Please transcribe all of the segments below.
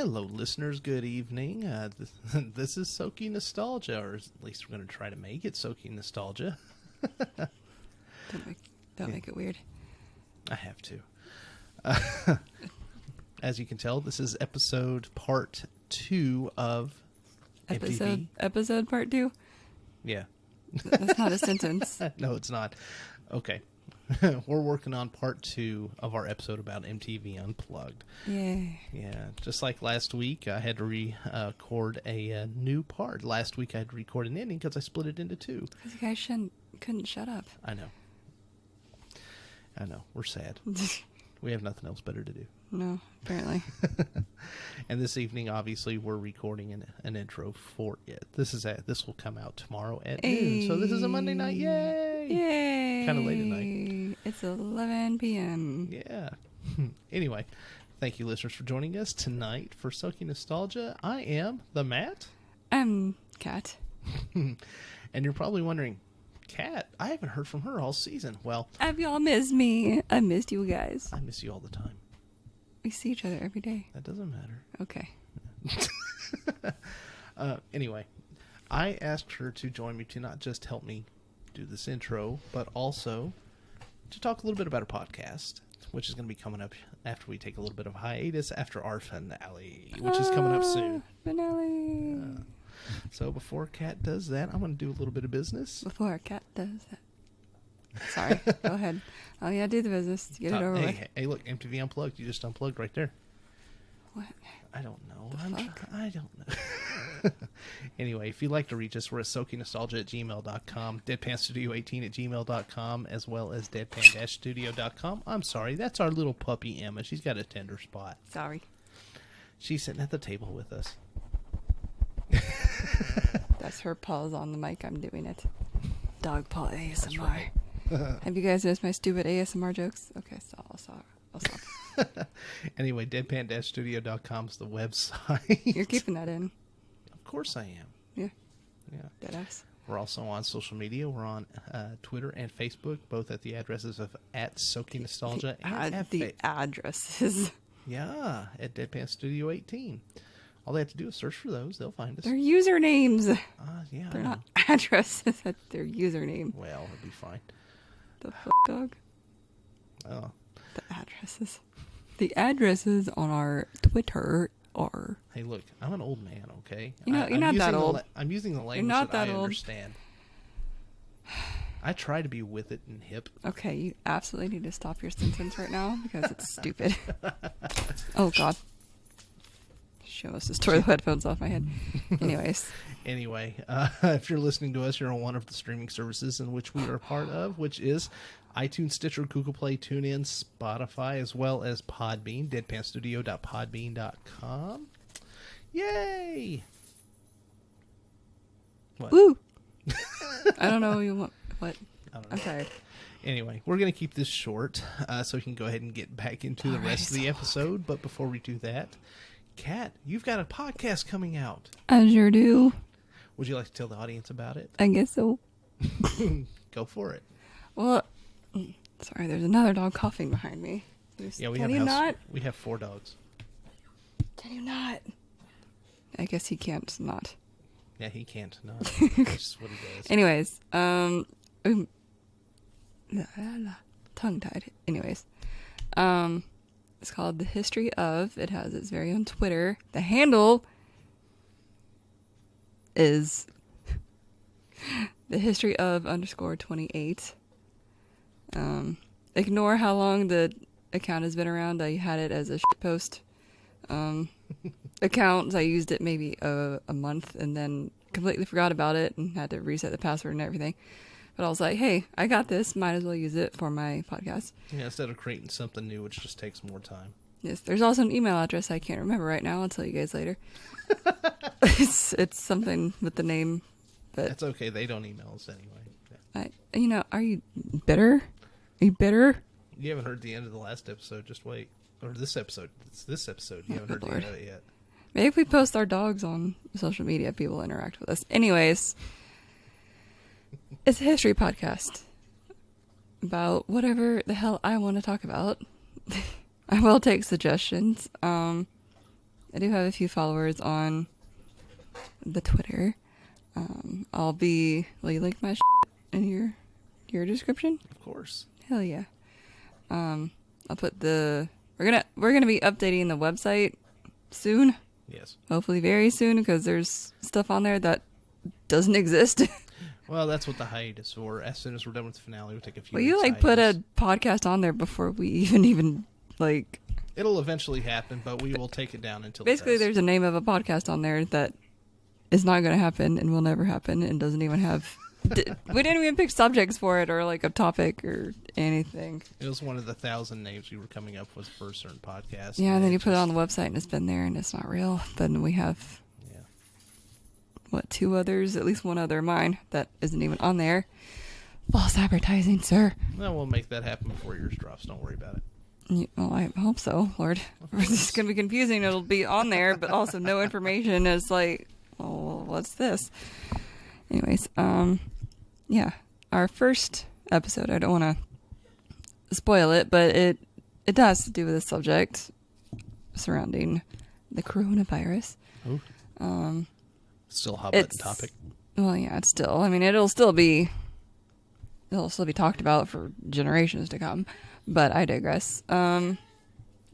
Hello, listeners. Good evening. This is SOKy Nostalgia, or at least we're going to try to make it SOKy Nostalgia. Don't make it weird. I have to. As you can tell, this is episode part 2 of MTV. Episode part 2? Yeah. That's not a sentence. No, it's not. Okay. We're working on part 2 of our episode about MTV Unplugged. Yay. Yeah, just like last week, I had to record a new part. Last week, I had to record an ending because I split it into 2. Because you guys couldn't shut up. I know. We're sad. We have nothing else better to do. No, apparently. And this evening, obviously, we're recording an intro for it. This will come out tomorrow at noon. So this is a Monday night. Yay! Yay! Kind of late at night. It's 11 p.m. Yeah. Anyway, thank you, listeners, for joining us tonight for SOKy Nostalgia. I am the Matt. I'm Kat. And you're probably wondering, Kat, I haven't heard from her all season. Well, have y'all missed me? I missed you guys. I miss you all the time. We see each other every day. That doesn't matter. Okay. Anyway, I asked her to join me to not just help me do this intro, but also to talk a little bit about her podcast, which is going to be coming up after we take a little bit of hiatus after our finale, which is coming up soon. Finale. So before Kat does that, I'm going to do a little bit of business. Before Kat does that. Sorry, go ahead. Oh yeah, do the business. Get it over with. Hey, look, MTV Unplugged. You just unplugged right there. What? I don't know. I don't know. Anyway, if you'd like to reach us, we're at SOKyNostalgia@gmail.com, DeadpanStudio18@gmail.com, as well as Deadpan-Studio.com. I'm sorry, that's our little puppy Emma. She's got a tender spot. Sorry. She's sitting at the table with us. That's her paws on the mic. I'm doing it. Dog paw ASMR. Right. Have you guys missed my stupid ASMR jokes? Okay, so I'll stop. Anyway, Deadpan-Studio.com is the website. You're keeping that in. Of course I am. Yeah. Deadass. We're also on social media. We're on Twitter and Facebook, both at the addresses of @SOKy Nostalgia and at the addresses. Yeah, at Deadpan-Studio18. All they have to do is search for those. They'll find us. They're usernames. Yeah. They're not addresses. That's their username. Well, it'll be fine. The dog? Oh. The addresses. The addresses on our Twitter are... Hey, look, I'm an old man, okay? You're not that old. I'm using the language that I understand. I try to be with it and hip. Okay, you absolutely need to stop your sentence right now because it's stupid. Oh, God. She almost just tore the headphones off my head. Anyways. Anyway, if you're listening to us, you're on one of the streaming services in which we are part of, which is iTunes, Stitcher, Google Play, TuneIn, Spotify, as well as Podbean, deadpanstudio.podbean.com. Yay! What? Woo! I don't know what. I'm tired. Anyway, we're going to keep this short so we can go ahead and get back into the rest of the episode. But before we do that, Kat, you've got a podcast coming out. I sure do. Would you like to tell the audience about it? I guess so. Go for it. Well, sorry, there's another dog coughing behind me. Yeah, we have 4 dogs. Can you not? I guess he can't not. Yeah, he can't not. That's just what he does. Anyways, tongue-tied. Anyways, it's called The History Of. It has its very own Twitter. The handle is The History Of _28. Ignore how long the account has been around. I had it as a shitpost account. I used it maybe a month and then completely forgot about it and had to reset the password and everything. But I was like, hey, I got this. Might as well use it for my podcast. Yeah, instead of creating something new, which just takes more time. Yes, there's also an email address I can't remember right now. I'll tell you guys later. It's something with the name. But that's okay. They don't email us anyway. Yeah. Are you bitter? Are you bitter? You haven't heard the end of the last episode. Just wait. Or this episode. It's this episode. You haven't heard the end of it yet. Maybe if we post our dogs on social media, people will interact with us. Anyways, it's a history podcast about whatever the hell I want to talk about. I will take suggestions. I do have a few followers on the Twitter. Will you link my shit in your description? Of course. Hell yeah. I'll put we're gonna be updating the website soon. Yes. Hopefully very soon, because there's stuff on there that doesn't exist. Well, that's what the hiatus for. As soon as we're done with the finale, we'll take a few. Well, you put a podcast on there before we even It'll eventually happen, but we will take it down until. Basically, there's a name of a podcast on there that is not going to happen and will never happen and doesn't even have. We didn't even pick subjects for it or like a topic or anything. It was one of the 1,000 names we were coming up with for a certain podcast. Yeah, and then you put it on the website and it's been there and it's not real. Then we have, two others, at least one other of mine that isn't even on there. False advertising, sir. No, we'll make that happen before yours drops. Don't worry about it. Well, I hope so, Lord. This is going to be confusing. It'll be on there, but also no information. It's like, well, what's this? Anyways, our first episode, I don't want to spoil it, but it has to do with the subject surrounding the coronavirus. Ooh. Still a hot button topic. Well, yeah, it's still. I mean, it'll still be talked about for generations to come. But I digress. The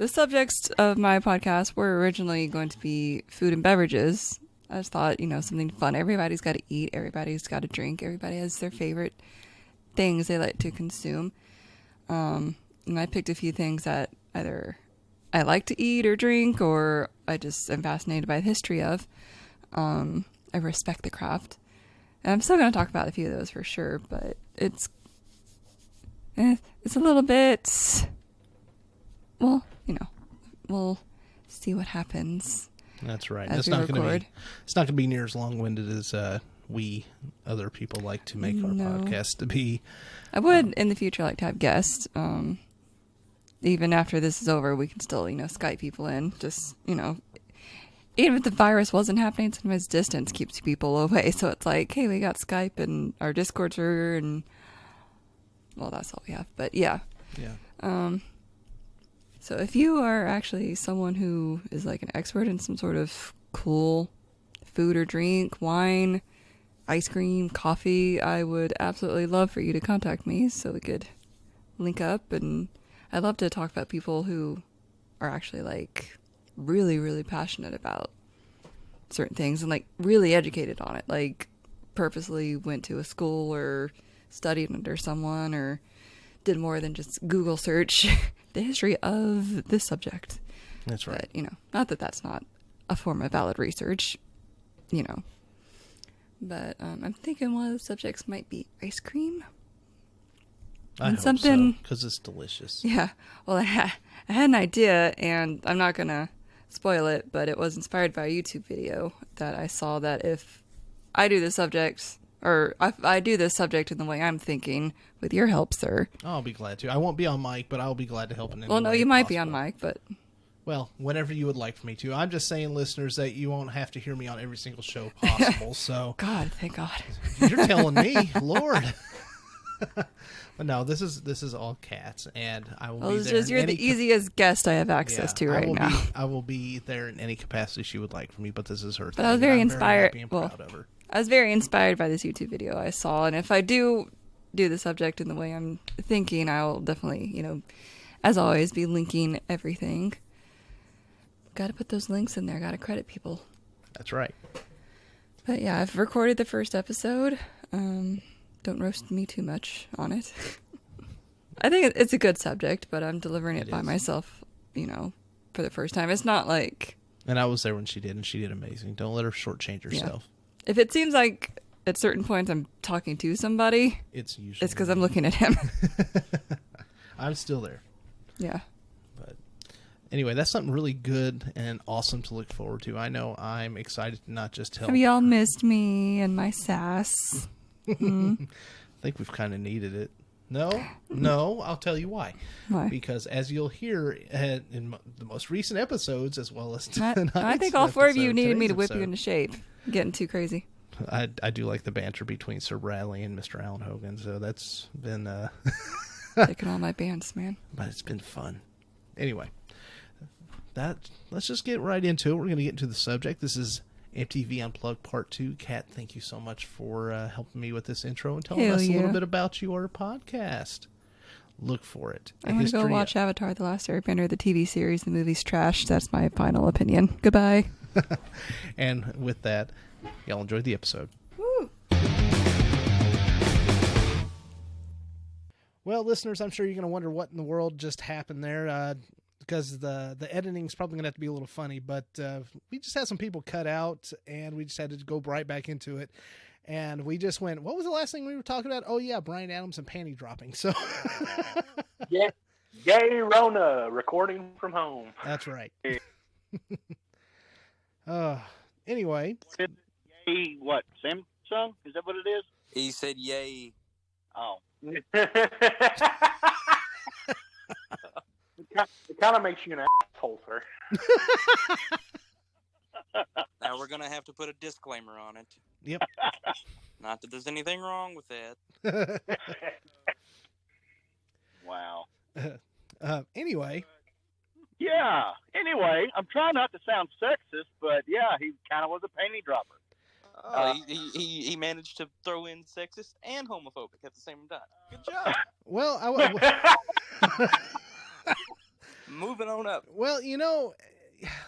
subjects of my podcast were originally going to be food and beverages. I just thought, something fun. Everybody's got to eat. Everybody's got to drink. Everybody has their favorite things they like to consume. And I picked a few things that either I like to eat or drink, or I just am fascinated by the history of. I respect the craft. And I'm still going to talk about a few of those for sure, but it's a little bit, well, we'll see what happens. That's right. It's not going to be near as long-winded as we other people like to make our podcast to be. I would in the future like to have guests. Even after this is over, we can still, Skype people in. Just, even if the virus wasn't happening, sometimes distance keeps people away. So it's like, hey, we got Skype and our Discord server and, well, that's all we have. But yeah. Yeah. So if you are actually someone who is like an expert in some sort of cool food or drink, wine, ice cream, coffee, I would absolutely love for you to contact me so we could link up. And I'd love to talk about people who are actually like really, really passionate about certain things and like really educated on it. Like purposely went to a school or studied under someone or did more than just Google search the history of this subject. That's right. But, not that that's not a form of valid research, But I'm thinking one of the subjects might be ice cream. I hope so, because it's delicious. Yeah. Well, I had an idea, and I'm not going to spoil it, but it was inspired by a YouTube video that I saw that if I do the subjects, or if I do this subject in the way I'm thinking, with your help, sir. I'll be glad to. I won't be on mic, but I'll be glad to help in any way. Well, no, you might be on mic, but... Well, whenever you would like for me to. I'm just saying, listeners, that you won't have to hear me on every single show possible, so... God, thank God. You're telling me, Lord. But no, this is all cats, and I will be there. You're the easiest guest I have access to right now. I will be there in any capacity she would like for me, but this is her thing. But I was very inspired. Very happy and proud of her. I was very inspired by this YouTube video I saw, and if I do the subject in the way I'm thinking, I will definitely, as always, be linking everything. Got to put those links in there. Got to credit people. That's right. But yeah, I've recorded the first episode. Don't roast me too much on it. I think it's a good subject, but I'm delivering it by myself, for the first time. It's not like... And I was there when she did, and she did amazing. Don't let her shortchange herself. Yeah. If it seems like at certain points I'm talking to somebody, it's because I'm looking at him. I'm still there. Yeah. But anyway, that's something really good and awesome to look forward to. I know I'm excited to not just help. Have y'all missed me and my sass? I think we've kind of needed it. No, I'll tell you why. Why? Because as you'll hear in the most recent episodes, as well as tonight's I think all four of you needed me to whip you into shape. Getting too crazy. I do like the banter between Sir Bradley and Mr. Alan Hogan, so that's been... Taking all my bands, man. But it's been fun. Anyway, let's just get right into it. We're going to get into the subject. This is MTV Unplugged Part 2. Kat, thank you so much for helping me with this intro and telling us a little bit about your podcast. Look for it. I'm going to go watch Avatar: The Last Airbender, the TV series. The movie's trash. That's my final opinion. Goodbye. And with that, y'all enjoy the episode. Woo. Well, listeners, I'm sure you're going to wonder what in the world just happened there, because the editing's probably going to have to be a little funny, but we just had some people cut out, and we just had to go right back into it. And we just went, what was the last thing we were talking about? Oh, yeah, Bryan Adams and panty dropping. So, yeah, yay, Rona, recording from home. That's right. Anyway. Yay, what, Samsung? Is that what it is? He said yay. Oh. It kind of makes you an asshole, sir. Now we're going to have to put a disclaimer on it. Yep. Not that there's anything wrong with that. Wow. Anyway. Yeah. Anyway, I'm trying not to sound sexist, but yeah, he kind of was a panty dropper. He managed to throw in sexist and homophobic at the same time. Good job. Well, Moving on up. Well,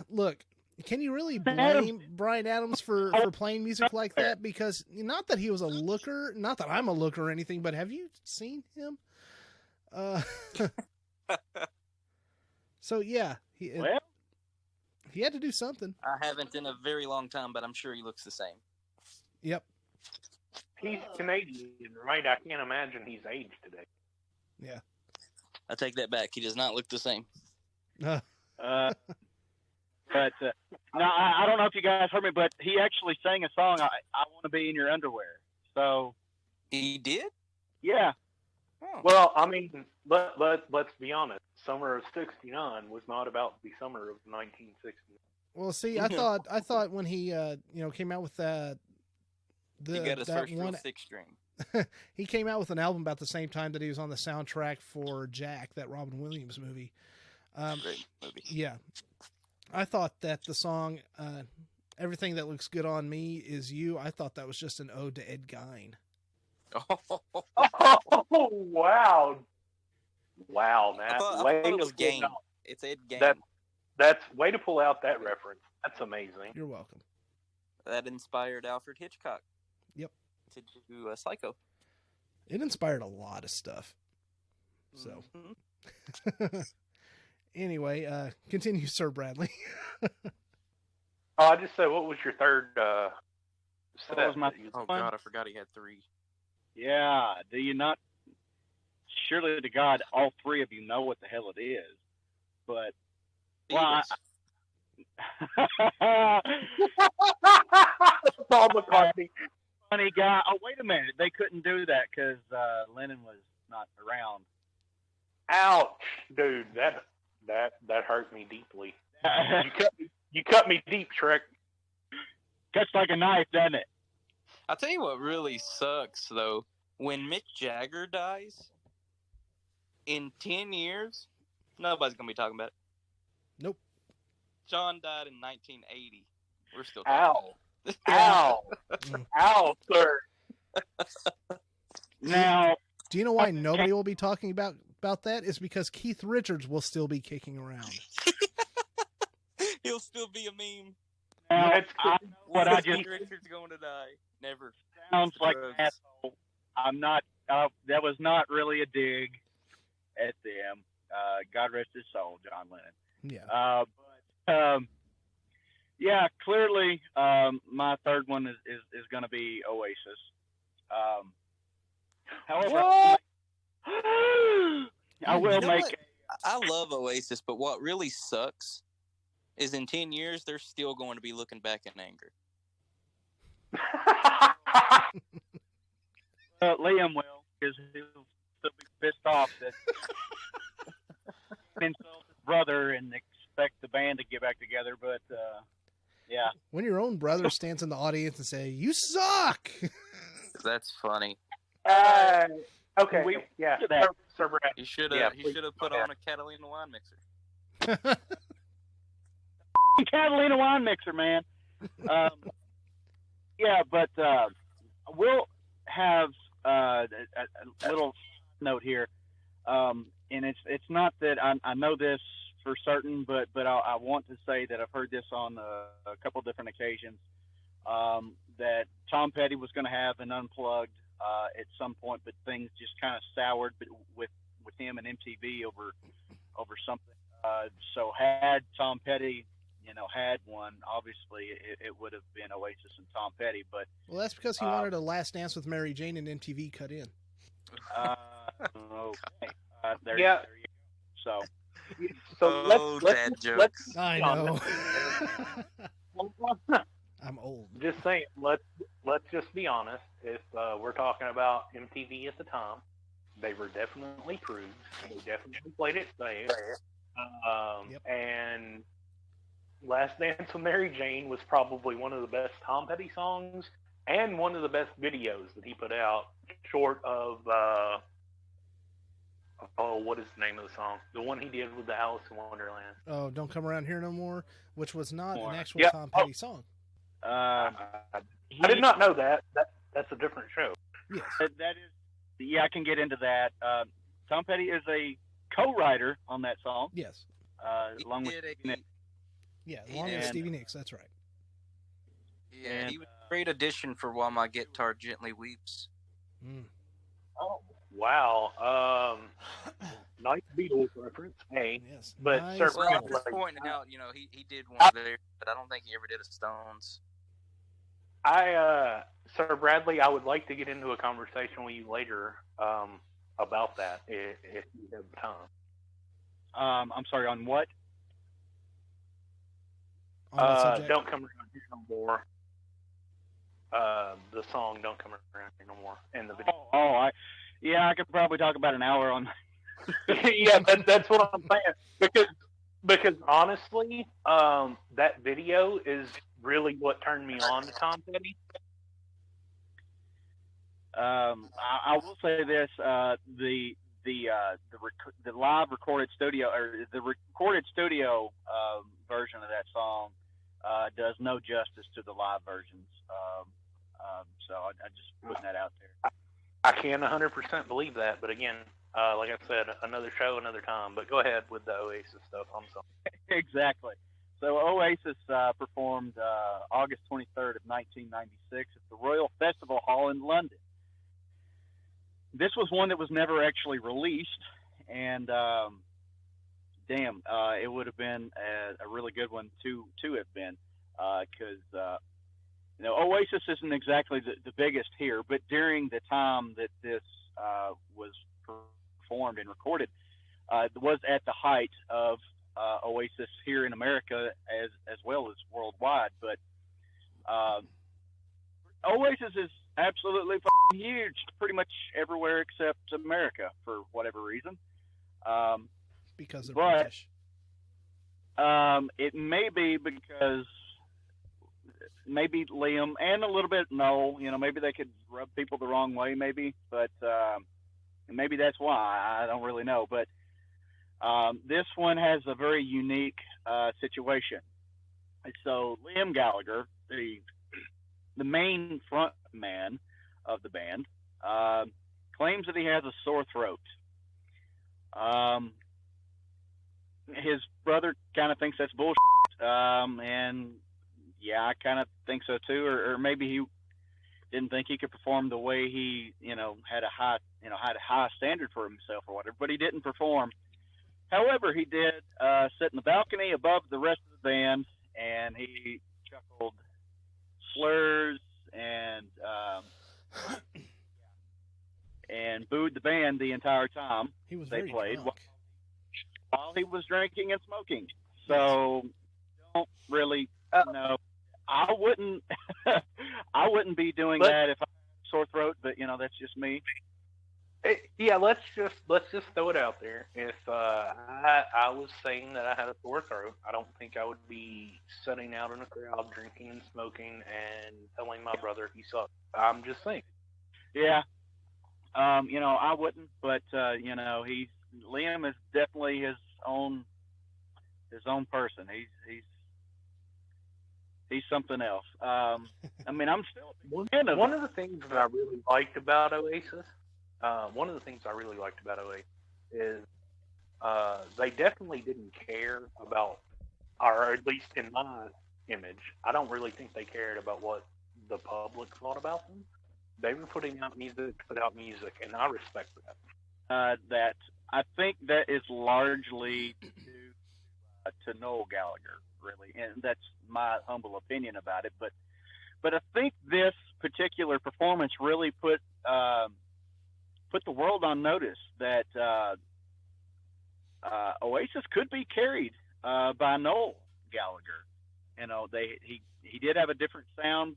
look, can you really blame Bryan Adams for playing music like that? Because not that he was a looker, not that I'm a looker or anything, but have you seen him? So yeah, he had to do something. I haven't in a very long time, but I'm sure he looks the same. Yep. He's Canadian, right? I can't imagine he's aged today. Yeah. I take that back. He does not look the same. But no, I don't know if you guys heard me, but he actually sang a song, I Want to Be in Your Underwear. So He did? Yeah. Oh. Well, I mean, let's be honest. Summer of '69 was not about the summer of 1960. Well, see, I thought when he came out with that. He got his first real six string. He came out with an album about the same time that he was on the soundtrack for Jack, that Robin Williams movie. Great movie. Yeah. I thought that the song, Everything That Looks Good on Me Is You, I thought that was just an ode to Ed Gein. Oh, wow. Wow, Matt. I thought it was Gein. It's Ed Gein. That's way to pull out that reference. That's amazing. You're welcome. That inspired Alfred Hitchcock. Yep. To do Psycho. It inspired a lot of stuff. So. Mm-hmm. Anyway, continue, Sir Bradley. I just said, what was your third set? Oh, God, I forgot he had three. Yeah, do you not? Surely to God, all three of you know what the hell it is. But, well, Paul McCartney. Funny guy. Oh, wait a minute. They couldn't do that because Lennon was not around. Ouch, dude. That hurt me deeply. You cut me deep, Shrek. Cuts like a knife, doesn't it? I'll tell you what really sucks, though. When Mick Jagger dies, in 10 years, nobody's going to be talking about it. Nope. John died in 1980. We're still talking about it. Ow, sir. Now, do you know why nobody will be talking about that? Is because Keith Richards will still be kicking around. He'll still be a meme. Now, Keith Richards going to die. Never. Sounds like an asshole. I'm not. That was not really a dig at them. God rest his soul, John Lennon. Yeah. Yeah. Clearly, my third one is going to be Oasis. However, I will make. I love Oasis, but what really sucks is in 10 years they're still going to be looking back in anger. Liam will, because he'll still be pissed off that he insulted his brother and expect the band to get back together. But yeah, when your own brother stands in the audience and say, "You suck," that's funny. Okay, Sir Brad. He should have put on a Catalina wine mixer. Catalina wine mixer, man. Yeah, but we'll have a little note here, and it's not that I know this for certain, but I want to say that I've heard this on a couple different occasions, that Tom Petty was going to have an Unplugged at some point, but things just kind of soured with him and MTV over something. So had Tom Petty, had one, obviously it would have been Oasis and Tom Petty. But well, that's because he wanted a Last Dance with Mary Jane, and MTV cut in. Okay. There Yeah. you go. So let's I know. I'm old. Just saying, let's just be honest. If we're talking about MTV at the time, they were definitely prudes. They definitely played it safe. Yep. And Last Dance with Mary Jane was probably one of the best Tom Petty songs and one of the best videos that he put out, short of what is the name of the song? The one he did with the Alice in Wonderland. Oh, Don't Come Around Here No More, which was not an actual Yep. Tom Petty song. I did not know that. That's a different show. Yes. That is, yeah, I can get into that. Tom Petty is a co-writer on that song. Yes. Along with Nick. Yeah, along with Stevie Nicks, that's right. Yeah, he was a great addition for While My Guitar Gently Weeps. Mm. Oh, wow. Nice Beatles reference. Hey, Yes. but Nice. Sir Well, I'm Bradley, just pointing out, he did one there, but I don't think he ever did a Stones. Sir Bradley, I would like to get into a conversation with you later about that if you have time. I'm sorry, on what? On that subject? Don't Come Around Here No More. The song Don't Come Around Here No More and the video. I could probably talk about an hour on. Yeah, that's what I'm saying. Because honestly, that video is really what turned me on to Tom Petty. I will say this: the live recorded studio, or the recorded studio version of that song does no justice to the live versions. So I just putting that out there. I can 100% believe that, but again, like I said, another show, another time. But go ahead with the Oasis stuff. I'm sorry. Exactly. So Oasis performed August 23rd of 1996 at the Royal Festival Hall in London. This was one that was never actually released, and it would have been a really good one to have been, because Oasis isn't exactly the biggest here, but during the time that this was performed and recorded, it was at the height of Oasis here in America as well as worldwide. But Oasis is absolutely huge, pretty much everywhere except America for whatever reason. Because they're but, British. It may be because maybe Liam and a little bit Noel, maybe they could rub people the wrong way, maybe, but maybe that's why. I don't really know. But this one has a very unique situation. So Liam Gallagher, the main front man of the band, claims that he has a sore throat. His brother kind of thinks that's bullshit, and yeah, I kind of think so too. Or maybe he didn't think he could perform the way he, had a high standard for himself or whatever. But he didn't perform. However, he did sit in the balcony above the rest of the band, and he chuckled slurs and booed the band the entire time He was they very played drunk. while he was drinking and smoking. So don't really know. I wouldn't be doing that if I had a sore throat, but that's just me. Yeah, let's just throw it out there. If I was saying that I had a sore throat, I don't think I would be sitting out in a crowd drinking and smoking and telling my brother he sucked. I'm just saying. Yeah. I wouldn't, but Liam is definitely his own person. He's He's something else. I mean, I'm still One of the things that I really liked about Oasis, is they definitely didn't care about, or at least in my image, I don't really think they cared about what the public thought about them. They were putting out music to put out music, and I respect that. That I think that is largely due to Noel Gallagher, really, and that's my humble opinion about it. But I think this particular performance really put the world on notice that Oasis could be carried by Noel Gallagher. You know, he did have a different sound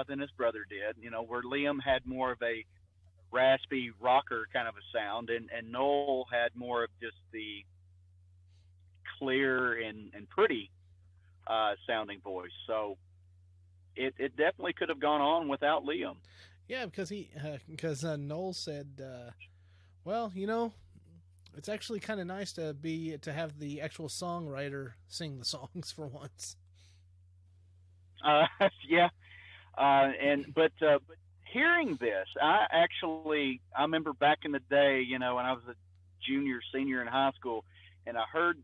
than his brother did. You know, where Liam had more of a raspy rocker kind of a sound, and Noel had more of just the clear and pretty sounding voice. So it definitely could have gone on without Liam. Yeah, because Noel said, well, you know, it's actually kind of nice to have the actual songwriter sing the songs for once. Yeah, but hearing this, I remember back in the day, you know, when I was a junior, senior in high school, and I heard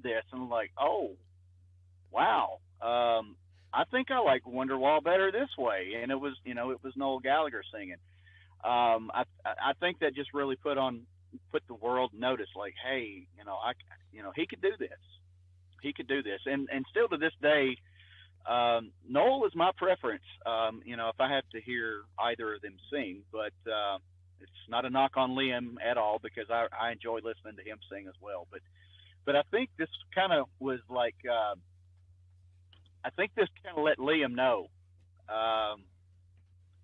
this, and I'm like, oh, wow. I think I like Wonderwall better this way, and it was Noel Gallagher singing. I think that just really put the world notice, like, hey, he could do this, and still to this day, Noel is my preference. If I have to hear either of them sing, but it's not a knock on Liam at all, because I enjoy listening to him sing as well. But I think this kind of was like. I think this kind of let Liam know,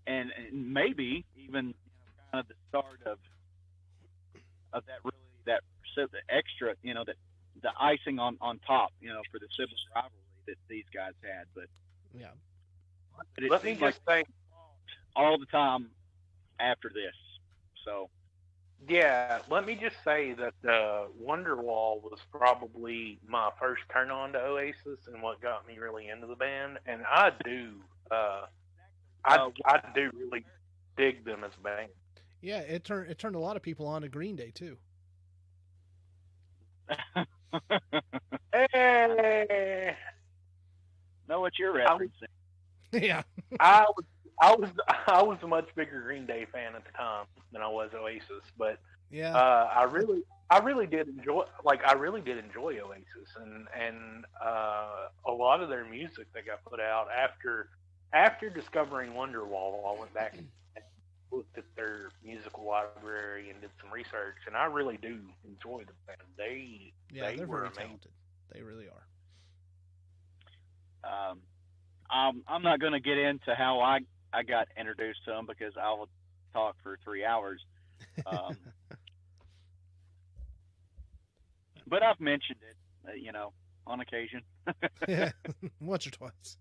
and maybe even kind of the start of that extra, the icing on top, for the sibling rivalry that these guys had. But yeah, but let me just say, all the time after this, so. Yeah, let me just say that Wonderwall was probably my first turn on to Oasis and what got me really into the band. And I do really dig them as a band. Yeah, it turned a lot of people on to Green Day too. Hey, know what you're referencing? Yeah, I was a much bigger Green Day fan at the time than I was Oasis, but yeah, I really did enjoy Oasis, and a lot of their music that got put out after discovering Wonderwall. I went back and looked at their musical library and did some research, and I really do enjoy the band. They're very amazing. talented. They really are. I'm not going to get into how I got introduced to them, because I will talk for 3 hours. But I've mentioned it, on occasion. Once or twice.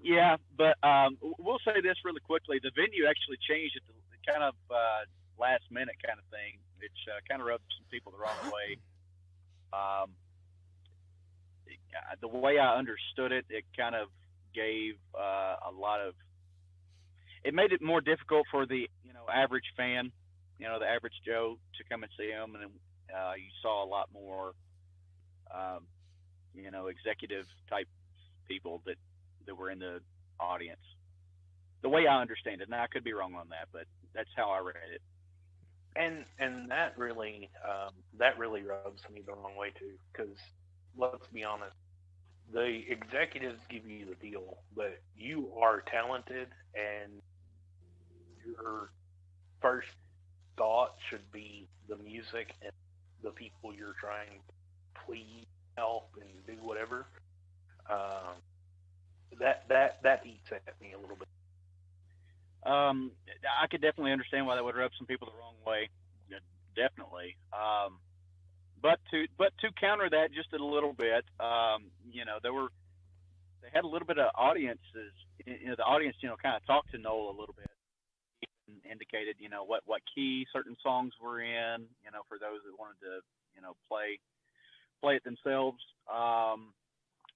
Yeah, but we'll say this really quickly. The venue actually changed at the kind of last minute kind of thing, which kind of rubbed some people the wrong way. The way I understood it, it kind of gave a lot of. It made it more difficult for the average fan, the average Joe, to come and see him, and you saw a lot more, executive type people that were in the audience. The way I understand it, now I could be wrong on that, but that's how I read it. And that really rubs me the wrong way too, because let's be honest, the executives give you the deal, but you are talented, and your first thought should be the music and the people you're trying to please, help, and do whatever. That eats at me a little bit. I could definitely understand why that would rub some people the wrong way. Definitely. But to counter that just a little bit, they had a little bit of audiences. The audience, kind of talked to Noel a little bit, and indicated, what key certain songs were in, for those that wanted to, play it themselves.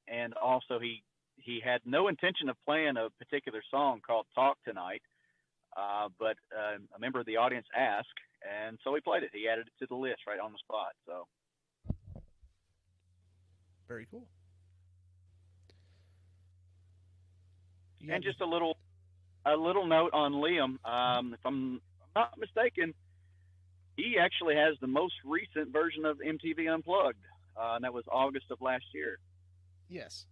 and also he had no intention of playing a particular song called "Talk Tonight," but a member of the audience asked, and so he played it. He added it to the list right on the spot. So Very cool. and just a little note on Liam. If I'm not mistaken, he actually has the most recent version of MTV Unplugged, and that was August of last year. Yes.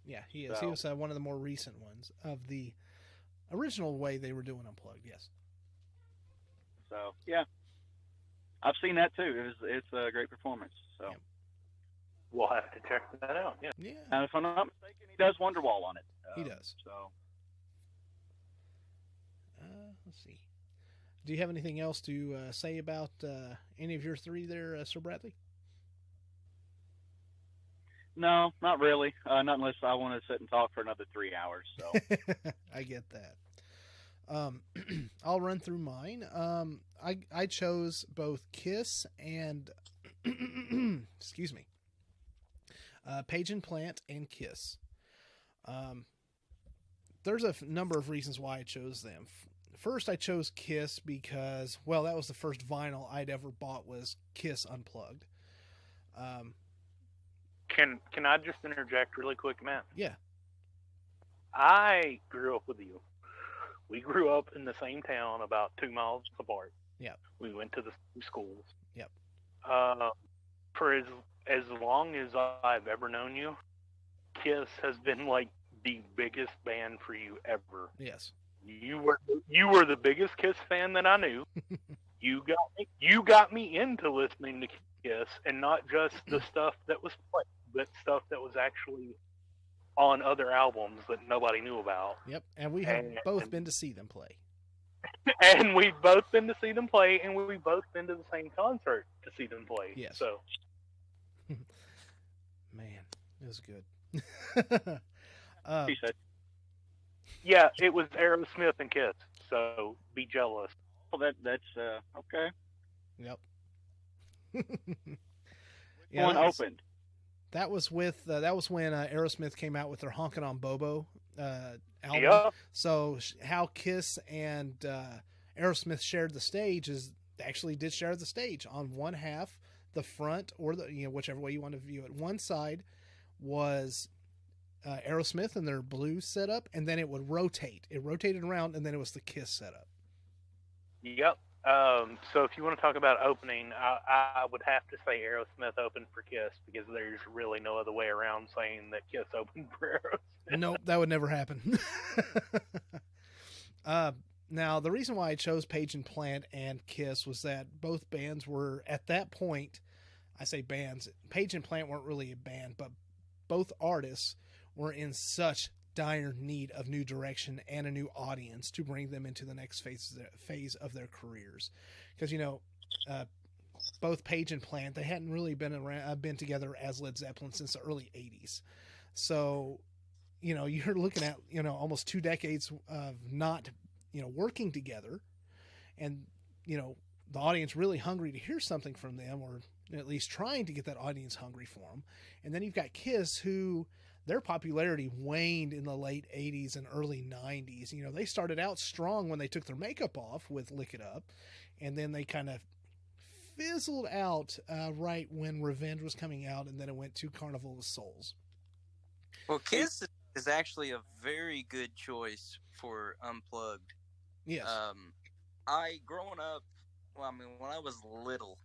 Yeah, he is. So, He was one of the more recent ones of the original way they were doing Unplugged. Yes. so yeah, I've seen that too. It's a great performance. So. Yep. We'll have to check that out. Yeah. Yeah. And if I'm not mistaken, he does Wonderwall on it. He does. So, Let's see. Do you have anything else to say about any of your three there, Sir Bradley? no, not really. Not unless I want to sit and talk for another 3 hours. So, I get that. I'll run through mine. I chose both Kiss and excuse me, Page and Plant and Kiss. There's a number of reasons why I chose them. First, I chose Kiss because, well, that was the first vinyl I'd ever bought was Kiss Unplugged. Can I just interject really quick, Matt? Yeah. I grew up with you. We grew up in the same town, about 2 miles apart. Yep. We went to the same schools. Yep. For as long as I've ever known you, Kiss has been like the biggest band for you ever. Yes. You were the biggest Kiss fan that I knew. You got me into listening to Kiss, and not just the stuff that was played, but stuff that was actually on other albums that nobody knew about. Yep. And we have both been to see them play. And we've both been to see them play, and we've both been to the same concert to see them play. Yes. So, man, it was good. he said, yeah, it was Aerosmith and Kiss. So be jealous. well, that's okay. Yep. One opened. That was when Aerosmith came out with their "Honkin' on Bobo" album. Yeah. So how Kiss and Aerosmith shared the stage is they actually did share the stage. On one half, the front or the whichever way you want to view it. One side was Aerosmith and their blues setup, and then it would rotate. It rotated around, and then it was the Kiss setup. Yep. So if you want to talk about opening, I would have to say Aerosmith opened for Kiss, because there's really no other way around saying that Kiss opened for Aerosmith. Nope, that would never happen. Now, the reason why I chose Page and Plant and Kiss was that both bands were, at that point, I say bands, Page and Plant weren't really a band, but both artists were in such dire need of new direction and a new audience to bring them into the next phase of their careers. Because, both Page and Plant, they hadn't really been together as Led Zeppelin since the early 80s. So, you're looking at, almost 2 decades of not, working together, and, the audience really hungry to hear something from them, or at least trying to get that audience hungry for them. And then you've got Kiss, who their popularity waned in the late 80s and early 90s. They started out strong when they took their makeup off with Lick It Up, and then they kind of fizzled out right when Revenge was coming out, and then it went to Carnival of Souls. Well, Kiss is actually a very good choice for Unplugged. Yes. Growing up, when I was little,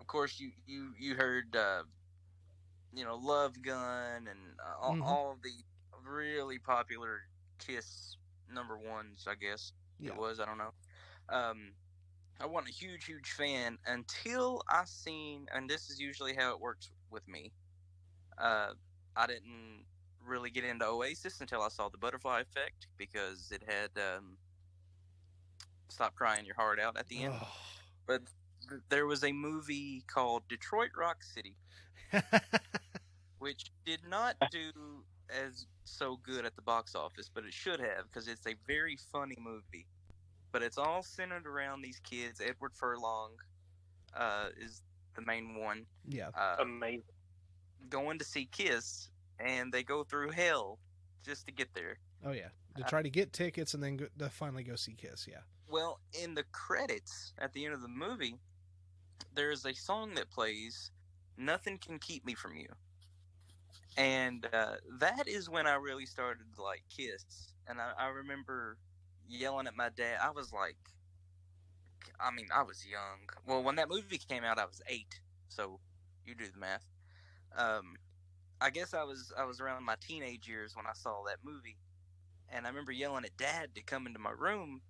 of course, you heard, Love Gun and all of the really popular Kiss number ones, I guess it was. I don't know. I wasn't a huge fan until I seen, and this is usually how it works with me. I didn't really get into Oasis until I saw the Butterfly Effect, because it had Stop Crying Your Heart Out at the end. Oh. But there was a movie called Detroit Rock City, which did not do as so good at the box office, but it should have, because it's a very funny movie. But it's all centered around these kids. Edward Furlong is the main one. Yeah. Amazing. going to see Kiss, and they go through hell just to get there. Oh yeah, to try to get tickets and then to finally go see Kiss. Yeah. Well, in the credits at the end of the movie, there's a song that plays, "Nothing Can Keep Me From You," and that is when I really started to like Kiss. And I remember yelling at my dad. I was like, I mean, I was young. Well, when that movie came out, I was 8. So you do the math. I guess I was around my teenage years when I saw that movie, and I remember yelling at Dad to come into my room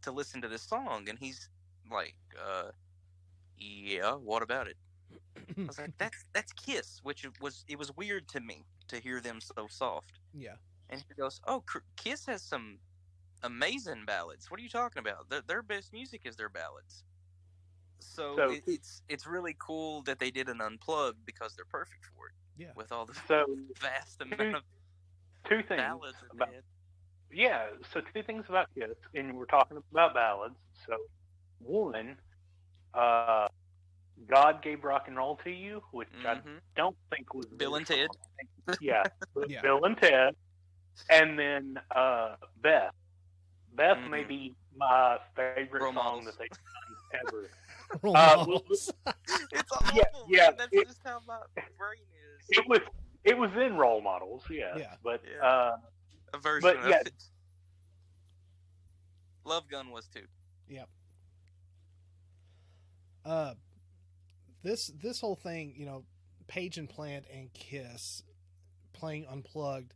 to listen to this song, and he's like, "Yeah, what about it?" I was like, "That's Kiss," which it was weird to me to hear them so soft. Yeah. And he goes, "Oh, Kiss has some amazing ballads. What are you talking about? Their best music is their ballads." So it's really cool that they did an Unplugged because they're perfect for it. Yeah. With all the vast amount of two things ballads about in it. Yeah, so 2 things about Kiss, and we're talking about ballads. So, one, God Gave Rock and Roll to You, which I don't think was Bill and Ted. Yeah, Bill and Ted. And then Beth. Beth may be my favorite song that they've done ever. It's awful. Yeah, That's just how my brain is. It was in Role Models, yeah. But a version of it. Love Gun was too. Yep. This whole thing, you know, Page and Plant and Kiss playing Unplugged,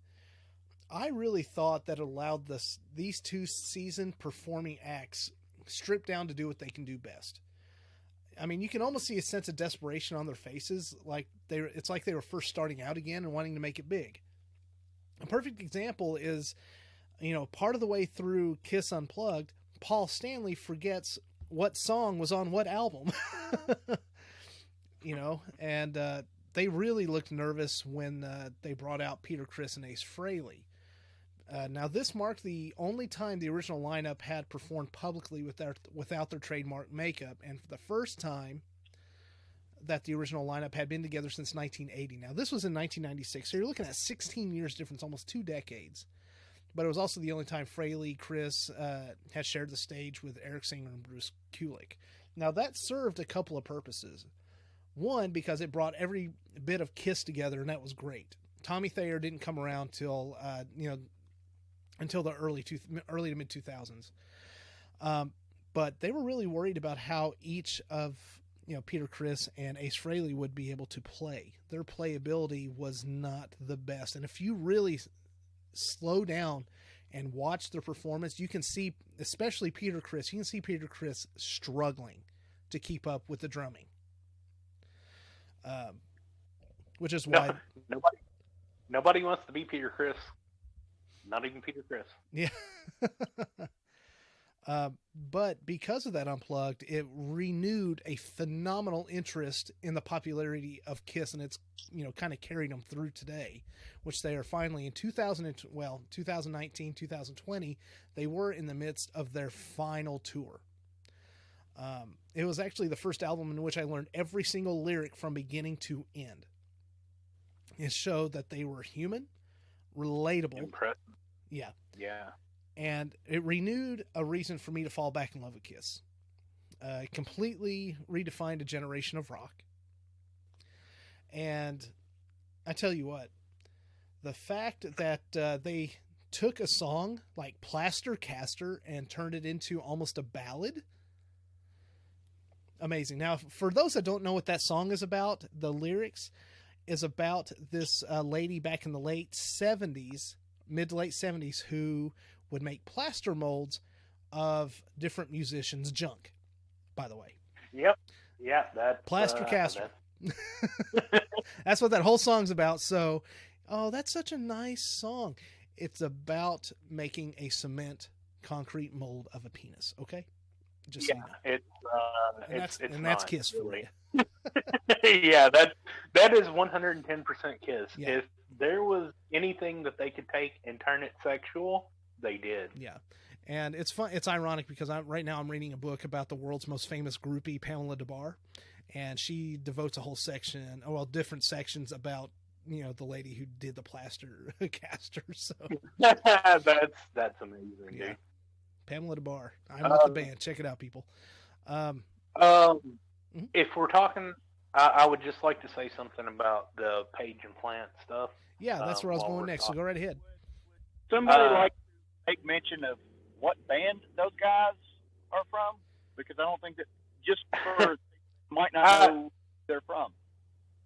I really thought that it allowed these 2 seasoned performing acts stripped down to do what they can do best. I mean, you can almost see a sense of desperation on their faces, it's like they were first starting out again and wanting to make it big. A perfect example is, you know, part of the way through Kiss Unplugged, Paul Stanley forgets what song was on what album. You know, and they really looked nervous when they brought out Peter Criss and Ace Frehley. Now, this marked the only time the original lineup had performed publicly without their trademark makeup, and for the first time that the original lineup had been together since 1980. Now, this was in 1996, so you're looking at 16 years difference, almost 2 decades. But it was also the only time Frehley, Criss had shared the stage with Eric Singer and Bruce Kulick. Now, that served a couple of purposes. One, because it brought every bit of Kiss together, and that was great. Tommy Thayer didn't come around till until the early to mid 2000s. But they were really worried about how each of Peter Criss and Ace Frehley would be able to play. Their playability was not the best, and if you really slow down and watch their performance, you can see, especially Peter Criss, you can see Peter Criss struggling to keep up with the drumming. Which is why nobody wants to be Peter Criss. Not even Peter Criss. Yeah. But because of that Unplugged, it renewed a phenomenal interest in the popularity of Kiss, and it's kind of carried them through today, which they are finally in 2019, 2020, they were in the midst of their final tour. It was actually the first album in which I learned every single lyric from beginning to end. It showed that they were human, relatable. Impressive. Yeah. Yeah. And it renewed a reason for me to fall back in love with Kiss. Completely redefined a generation of rock. And I tell you what, the fact that they took a song like Plaster Caster and turned it into almost a ballad, amazing. Now, for those that don't know what that song is about, the lyrics is about this lady back in the late 70s, mid to late 70s, who would make plaster molds of different musicians' junk, by the way. Yep. Yeah, that's Plaster Caster. That's what that whole song's about. So, that's such a nice song. It's about making a cement concrete mold of a penis. Okay. Just yeah, it's that's Kiss for you. Yeah, that is 110% Kiss. Yeah. If there was anything that they could take and turn it sexual, they did. Yeah. And it's fun. It's ironic because right now I'm reading a book about the world's most famous groupie, Pamela DeBar. and she devotes a whole section, different sections about the lady who did the plaster cast her. So that's amazing, yeah. dude. Pamela DeBar. I'm with the band. Check it out, people. If we're talking, I would just like to say something about the Page and Plant stuff. Yeah, that's where I was going next. So go right ahead. Somebody like to make mention of what band those guys are from, because I don't think that just for might not know who they're from.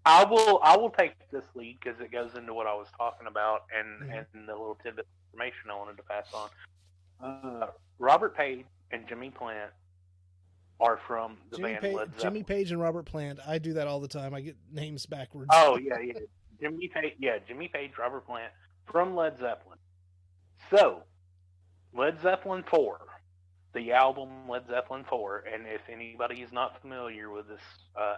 I will take this lead because it goes into what I was talking about and the little tidbit of information I wanted to pass on. Robert Page and Jimmy Plant are from the band Led Zeppelin. Jimmy Page and Robert Plant. I do that all the time. I get names backwards. Oh yeah. Jimmy Page, Robert Plant from Led Zeppelin. So, Led Zeppelin 4, the album Led Zeppelin 4, and if anybody is not familiar with this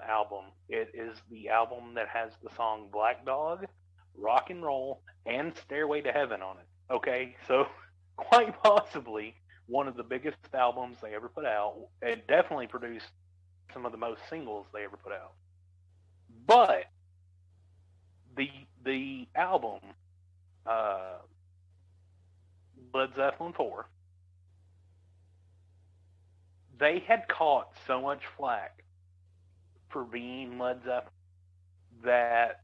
album, it is the album that has the song Black Dog, Rock and Roll, and Stairway to Heaven on it. Okay, so quite possibly one of the biggest albums they ever put out. It definitely produced some of the most singles they ever put out. But the album Led Zeppelin 4, they had caught so much flack for being Led Zeppelin that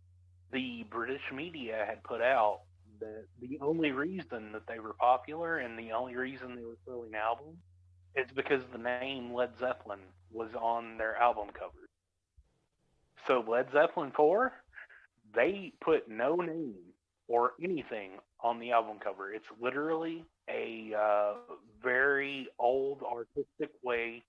the British media had put out that the only reason that they were popular and the only reason they were selling albums is because the name Led Zeppelin was on their album covers. So Led Zeppelin 4, they put no name or anything on the album cover. It's literally a very old artistic way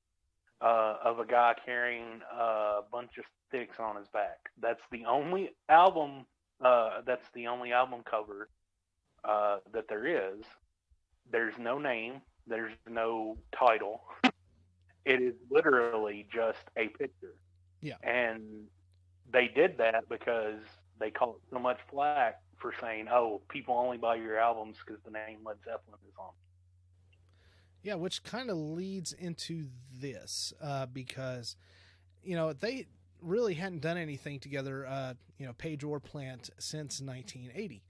of a guy carrying a bunch of sticks on his back. That's the only album. That's the only album cover that there is. There's no name. There's no title. It is literally just a picture. Yeah. And they did that because they caught so much flack for saying, "Oh, people only buy your albums because the name Led Zeppelin is on." Yeah, which kind of leads into this because, they really hadn't done anything together, Page or Plant, since 1980.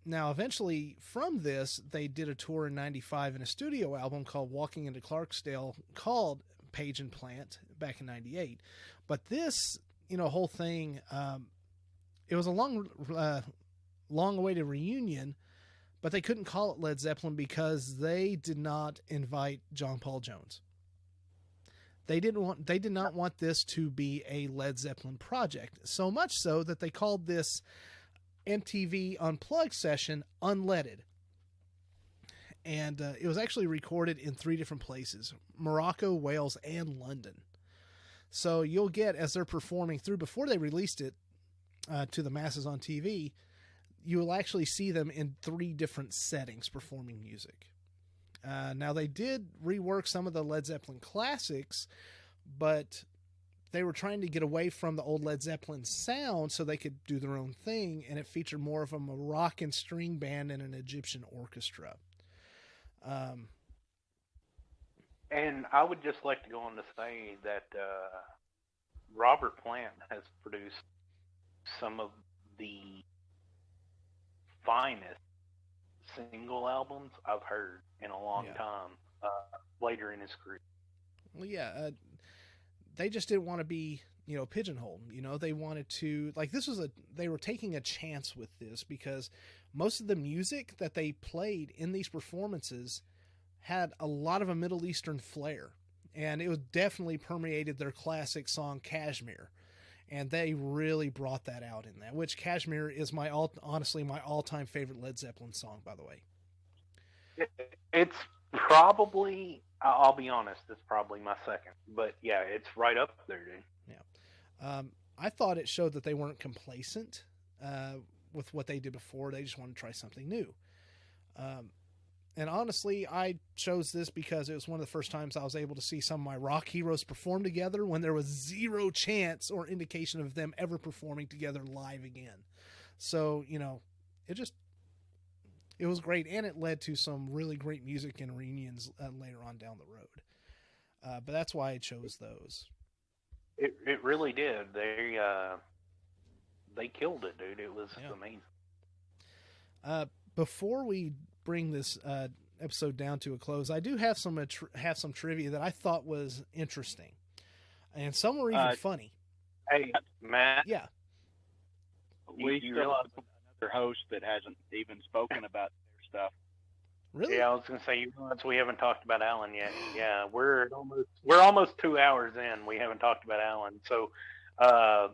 Now, eventually, from this, they did a tour in 95 and a studio album called Walking into Clarksdale called Page and Plant back in 98. But this, whole thing, it was a long-awaited reunion, but they couldn't call it Led Zeppelin because they did not invite John Paul Jones. They did not want this to be a Led Zeppelin project, so much so that they called this MTV Unplugged session Unleaded. And it was actually recorded in 3 different places: Morocco, Wales, and London. So you'll get, as they're performing through, before they released it to the masses on TV, you will actually see them in 3 different settings performing music. Now, they did rework some of the Led Zeppelin classics, but they were trying to get away from the old Led Zeppelin sound so they could do their own thing, and it featured more of a Moroccan string band and an Egyptian orchestra. And I would just like to go on to say that Robert Plant has produced some of the finest single albums I've heard in a long time later in his career. Well, yeah, they just didn't want to be, pigeonholed. They wanted to, they were taking a chance with this because most of the music that they played in these performances had a lot of a Middle Eastern flair, and it was definitely permeated their classic song Kashmir. And they really brought that out in that, which Kashmir is honestly my all-time favorite Led Zeppelin song, by the way. It's probably, I'll be honest, it's probably my second. But yeah, it's right up there, dude. Yeah. I thought it showed that they weren't complacent with what they did before. They just wanted to try something new. And honestly, I chose this because it was one of the first times I was able to see some of my rock heroes perform together when there was zero chance or indication of them ever performing together live again. So, it was great, and it led to some really great music and reunions later on down the road. But that's why I chose those. It really did. They killed it, dude. It was amazing. Before we bring this episode down to a close, I do have some trivia that I thought was interesting, and some were even funny. Hey, Matt. Yeah. We still have another host that hasn't even spoken about their stuff. Really? Yeah, I was gonna say, we haven't talked about Alan yet. Yeah, we're almost 2 hours in. We haven't talked about Alan. So, my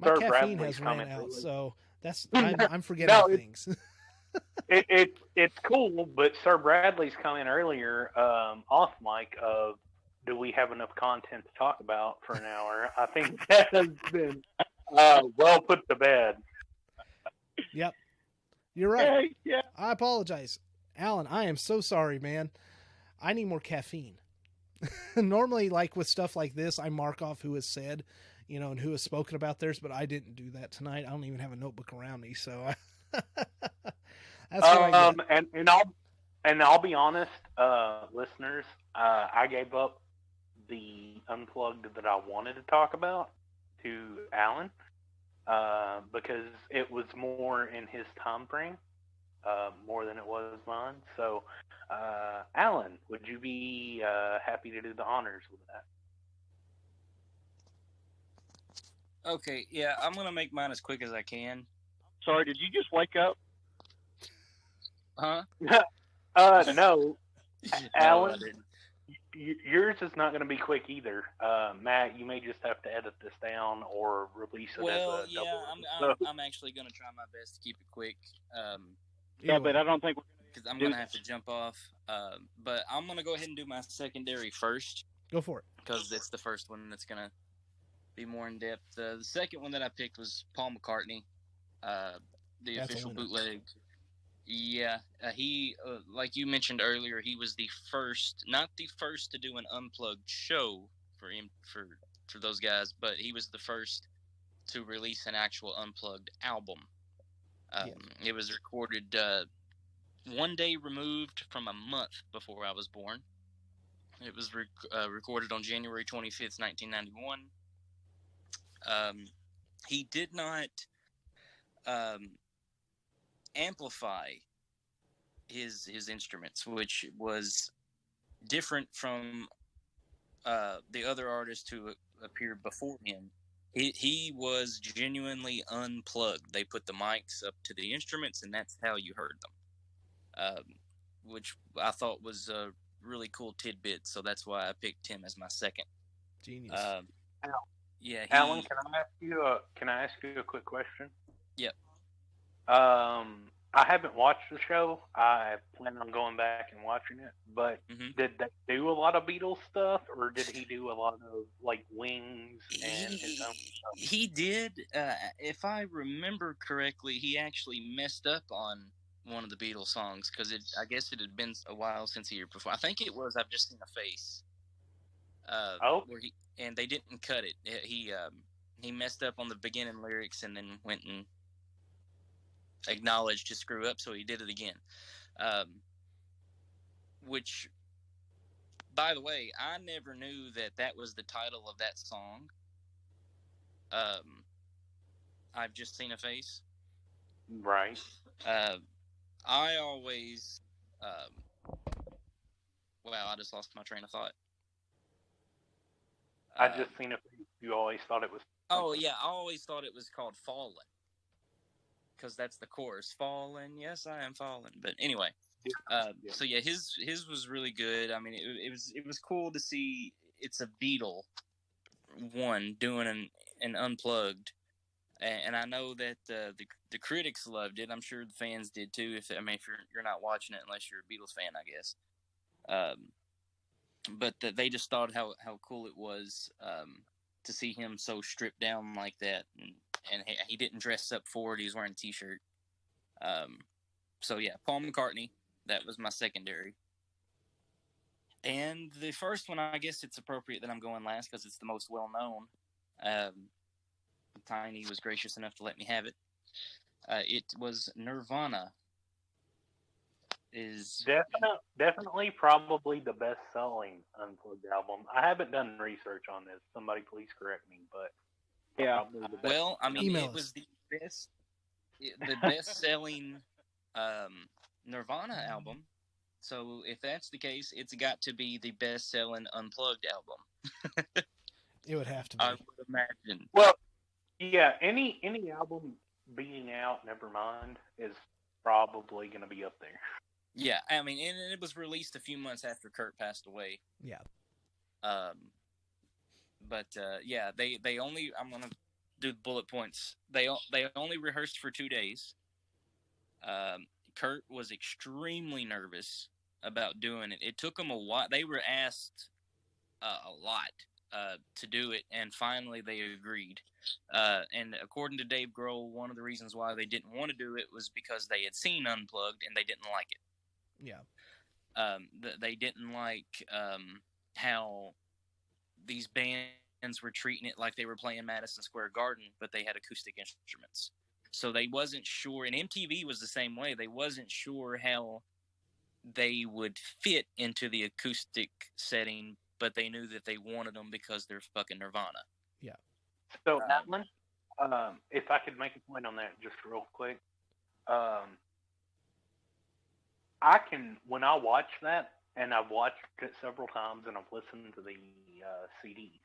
Sir caffeine Bradley's has ran comment out, really- so that's I'm forgetting things. It's cool, but Sir Bradley's comment earlier, off mic, of do we have enough content to talk about for an hour? I think that has been well put to bed. Yep, you're right. Yeah. I apologize, Alan. I am so sorry, man. I need more caffeine. Normally, like with stuff like this, I mark off who has said, and who has spoken about theirs, but I didn't do that tonight. I don't even have a notebook around me, so that's what I get. And I'll be honest, listeners, I gave up the Unplugged that I wanted to talk about to Alan, because it was more in his time frame, more than it was mine. So, Alan, would you be happy to do the honors with that? Okay, yeah, I'm gonna make mine as quick as I can. Sorry, did you just wake up? Huh? No, Alan. No, Yours is not going to be quick either. Matt, you may just have to edit this down or release it well, as a yeah, double. I'm actually gonna try my best to keep it quick. Yeah, but I don't think we're because I'm gonna have to jump off. But I'm gonna go ahead and do my secondary first. Go for it. Because it's the first one that's gonna be more in depth. The second one that I picked was Paul McCartney, the That's official a winner. bootleg. Yeah, he like you mentioned earlier, he was the first, not the first to do an unplugged show for him for those guys, but he was the first to release an actual unplugged album. It was recorded 1 day removed from a month before I was born. It was recorded on January 25th, 1991. He did not amplify his instruments, which was different from the other artists who appeared before him. He was genuinely unplugged. They put the mics up to the instruments, and that's how you heard them, which I thought was a really cool tidbit. So that's why I picked him as my second. Genius. Yeah, Alan, can I ask you a quick question? Yep. I haven't watched the show. I plan on going back and watching it. But did they do a lot of Beatles stuff, or did he do a lot of like Wings and his own stuff? He did. If I remember correctly, he actually messed up on one of the Beatles songs because I guess it had been a while since he had performed. I think it was "I've Just Seen a Face." And they didn't cut it. He messed up on the beginning lyrics and then went and acknowledged his screw up, so he did it again. Which, by the way, I never knew that was the title of that song. I've Just Seen a Face. Right. I always, wow, I just lost my train of thought. I just seen it. You always thought it was. Oh yeah, I always thought it was called Fallen, because that's the chorus. Fallen, yes, I am fallen. But anyway, so yeah, his was really good. I mean, it was cool to see. It's a Beatle one doing an unplugged, and I know that the critics loved it. I'm sure the fans did too. If you're not watching it unless you're a Beatles fan, I guess. But they just thought how cool it was to see him so stripped down like that, and he didn't dress up for it. He was wearing a t-shirt. So yeah, Paul McCartney. That was my secondary. And the first one, I guess it's appropriate that I'm going last because it's the most well known. Tiny was gracious enough to let me have it. It was Nirvana. is Definitely, probably the best-selling Unplugged album. I haven't done research on this. Somebody please correct me, but Yeah. probably the best. well. I mean, Email it us. was the best-selling Nirvana album. So if that's the case, it's got to be the best-selling Unplugged album. It would have to be. I would imagine. Well, yeah, any album being out, never mind, is probably going to be up there. Yeah, I mean, and it was released a few months after Kurt passed away. Yeah. But yeah, they only. I'm gonna do the bullet points. They only rehearsed for 2 days. Kurt was extremely nervous about doing it. It took them a while. They were asked a lot to do it, and finally they agreed. And according to Dave Grohl, one of the reasons why they didn't want to do it was because they had seen Unplugged and they didn't like it. Yeah. They didn't like how these bands were treating it like they were playing Madison Square Garden, but they had acoustic instruments. So they wasn't sure, and MTV was the same way. They wasn't sure how they would fit into the acoustic setting, but they knew that they wanted them because they're fucking Nirvana. Yeah. So, Alan, if I could make a point on that just real quick. When I watch that, and I've watched it several times, and I've listened to the CD,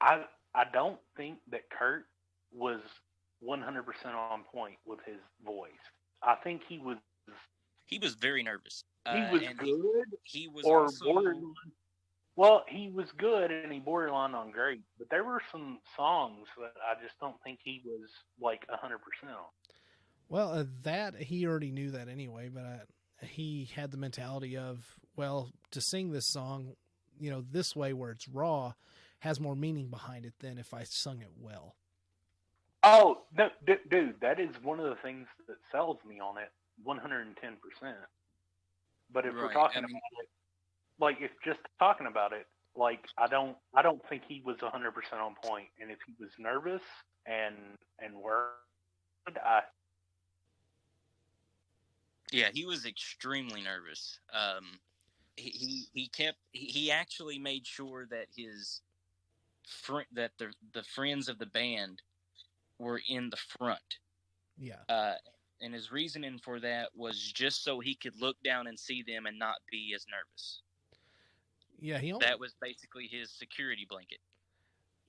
I don't think that Kurt was 100% on point with his voice. I think he was very nervous. He was good. He was or also borderline. Well, he was good, and he borderline on great. But there were some songs that I just don't think he was like 100% on. Well, that he already knew that anyway, but he had the mentality of, well, to sing this song, this way where it's raw, has more meaning behind it than if I sung it well. Oh, no, dude, that is one of the things that sells me on it 110%. But if we're talking about it, like if just talking about it, like I don't think he was 100% on point. And if he was nervous and worried, yeah, he was extremely nervous. He actually made sure that the friends of the band were in the front. Yeah. And his reasoning for that was just so he could look down and see them and not be as nervous. Yeah, that was basically his security blanket.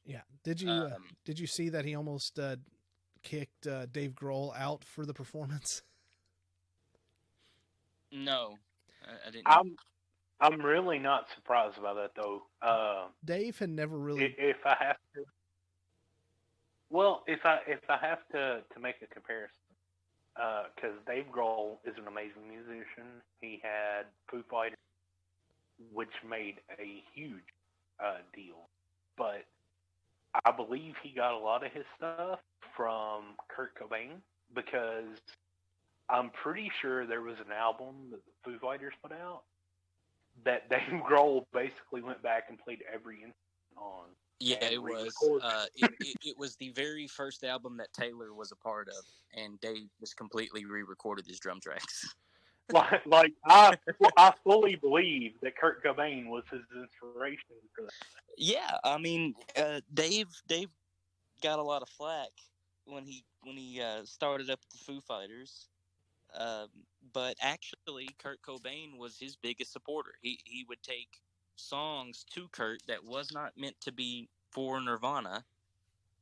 Yeah. Did you see that he almost kicked Dave Grohl out for the performance? No, I didn't. I'm really not surprised about that though. Dave had never really. If I have to, well, if I have to make a comparison, because Dave Grohl is an amazing musician. He had Foo Fighters, which made a huge deal, but I believe he got a lot of his stuff from Kurt Cobain, because I'm pretty sure there was an album that the Foo Fighters put out that Dave Grohl basically went back and played every instrument on. Yeah, it was. It was the very first album that Taylor was a part of, and Dave just completely re-recorded his drum tracks. Like I fully believe that Kurt Cobain was his inspiration for that. Yeah, I mean, Dave got a lot of flack when he started up the Foo Fighters. But actually, Kurt Cobain was his biggest supporter. He would take songs to Kurt that was not meant to be for Nirvana,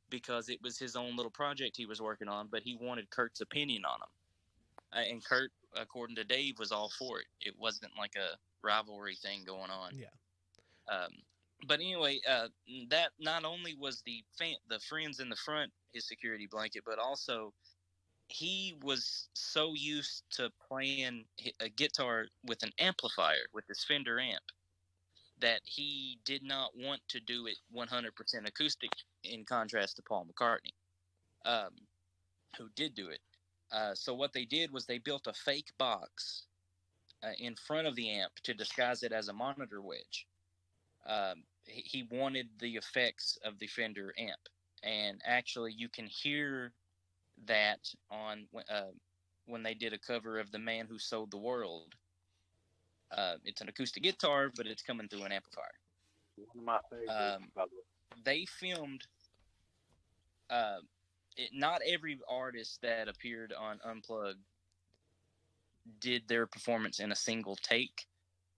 because it was his own little project he was working on, but he wanted Kurt's opinion on them. And Kurt, according to Dave, was all for it. It wasn't like a rivalry thing going on. Yeah. But anyway, that not only was the friends in the front his security blanket, but also he was so used to playing a guitar with an amplifier, with this Fender amp, that he did not want to do it 100% acoustic, in contrast to Paul McCartney, who did do it. So what they did was they built a fake box in front of the amp to disguise it as a monitor wedge. He wanted the effects of the Fender amp, and actually you can hear that on when they did a cover of "The Man Who Sold the World." It's an acoustic guitar, but it's coming through an amplifier. One of my favorites. By the way. They filmed. Not every artist that appeared on Unplugged did their performance in a single take,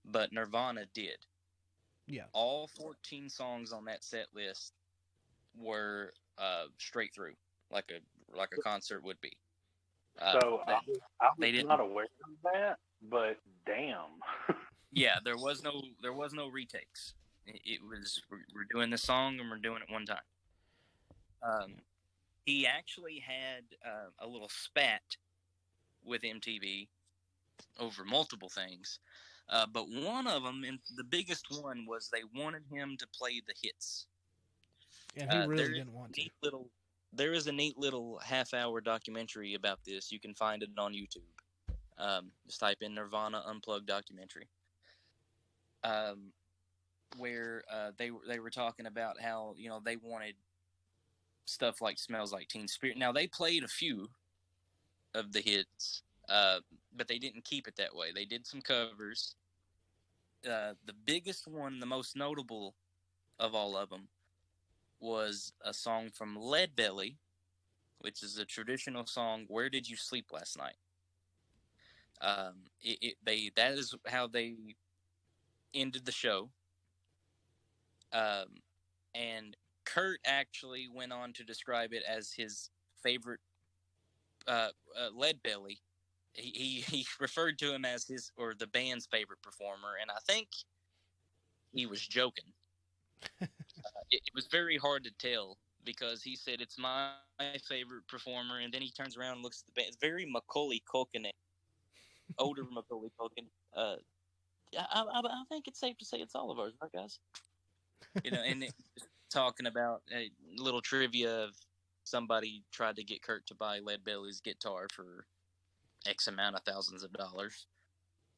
but Nirvana did. Yeah. All 14 songs on that set list were straight through, like a concert would be. So I was not aware of that, but damn. Yeah, there was no retakes. It was we're doing this song and we're doing it one time. He actually had a little spat with MTV over multiple things, but one of them, and the biggest one, was they wanted him to play the hits. And he really didn't want to. There is a neat little half-hour documentary about this. You can find it on YouTube. Just type in Nirvana Unplugged documentary. Where they were talking about how they wanted stuff like "Smells Like Teen Spirit." Now they played a few of the hits, but they didn't keep it that way. They did some covers. The biggest one, the most notable of all of them, was a song from Leadbelly, which is a traditional song, "Where Did You Sleep Last Night?" That is how they ended the show. And Kurt actually went on to describe it as his favorite Leadbelly. He referred to him as his or the band's favorite performer, and I think he was joking. It was very hard to tell because he said it's my favorite performer, and then he turns around and looks at the band. It's very Macaulay Culkin, older Macaulay Culkin. I think it's safe to say it's all of ours, right, guys? And talking about a little trivia of somebody tried to get Kurt to buy Leadbelly's guitar for X amount of thousands of dollars.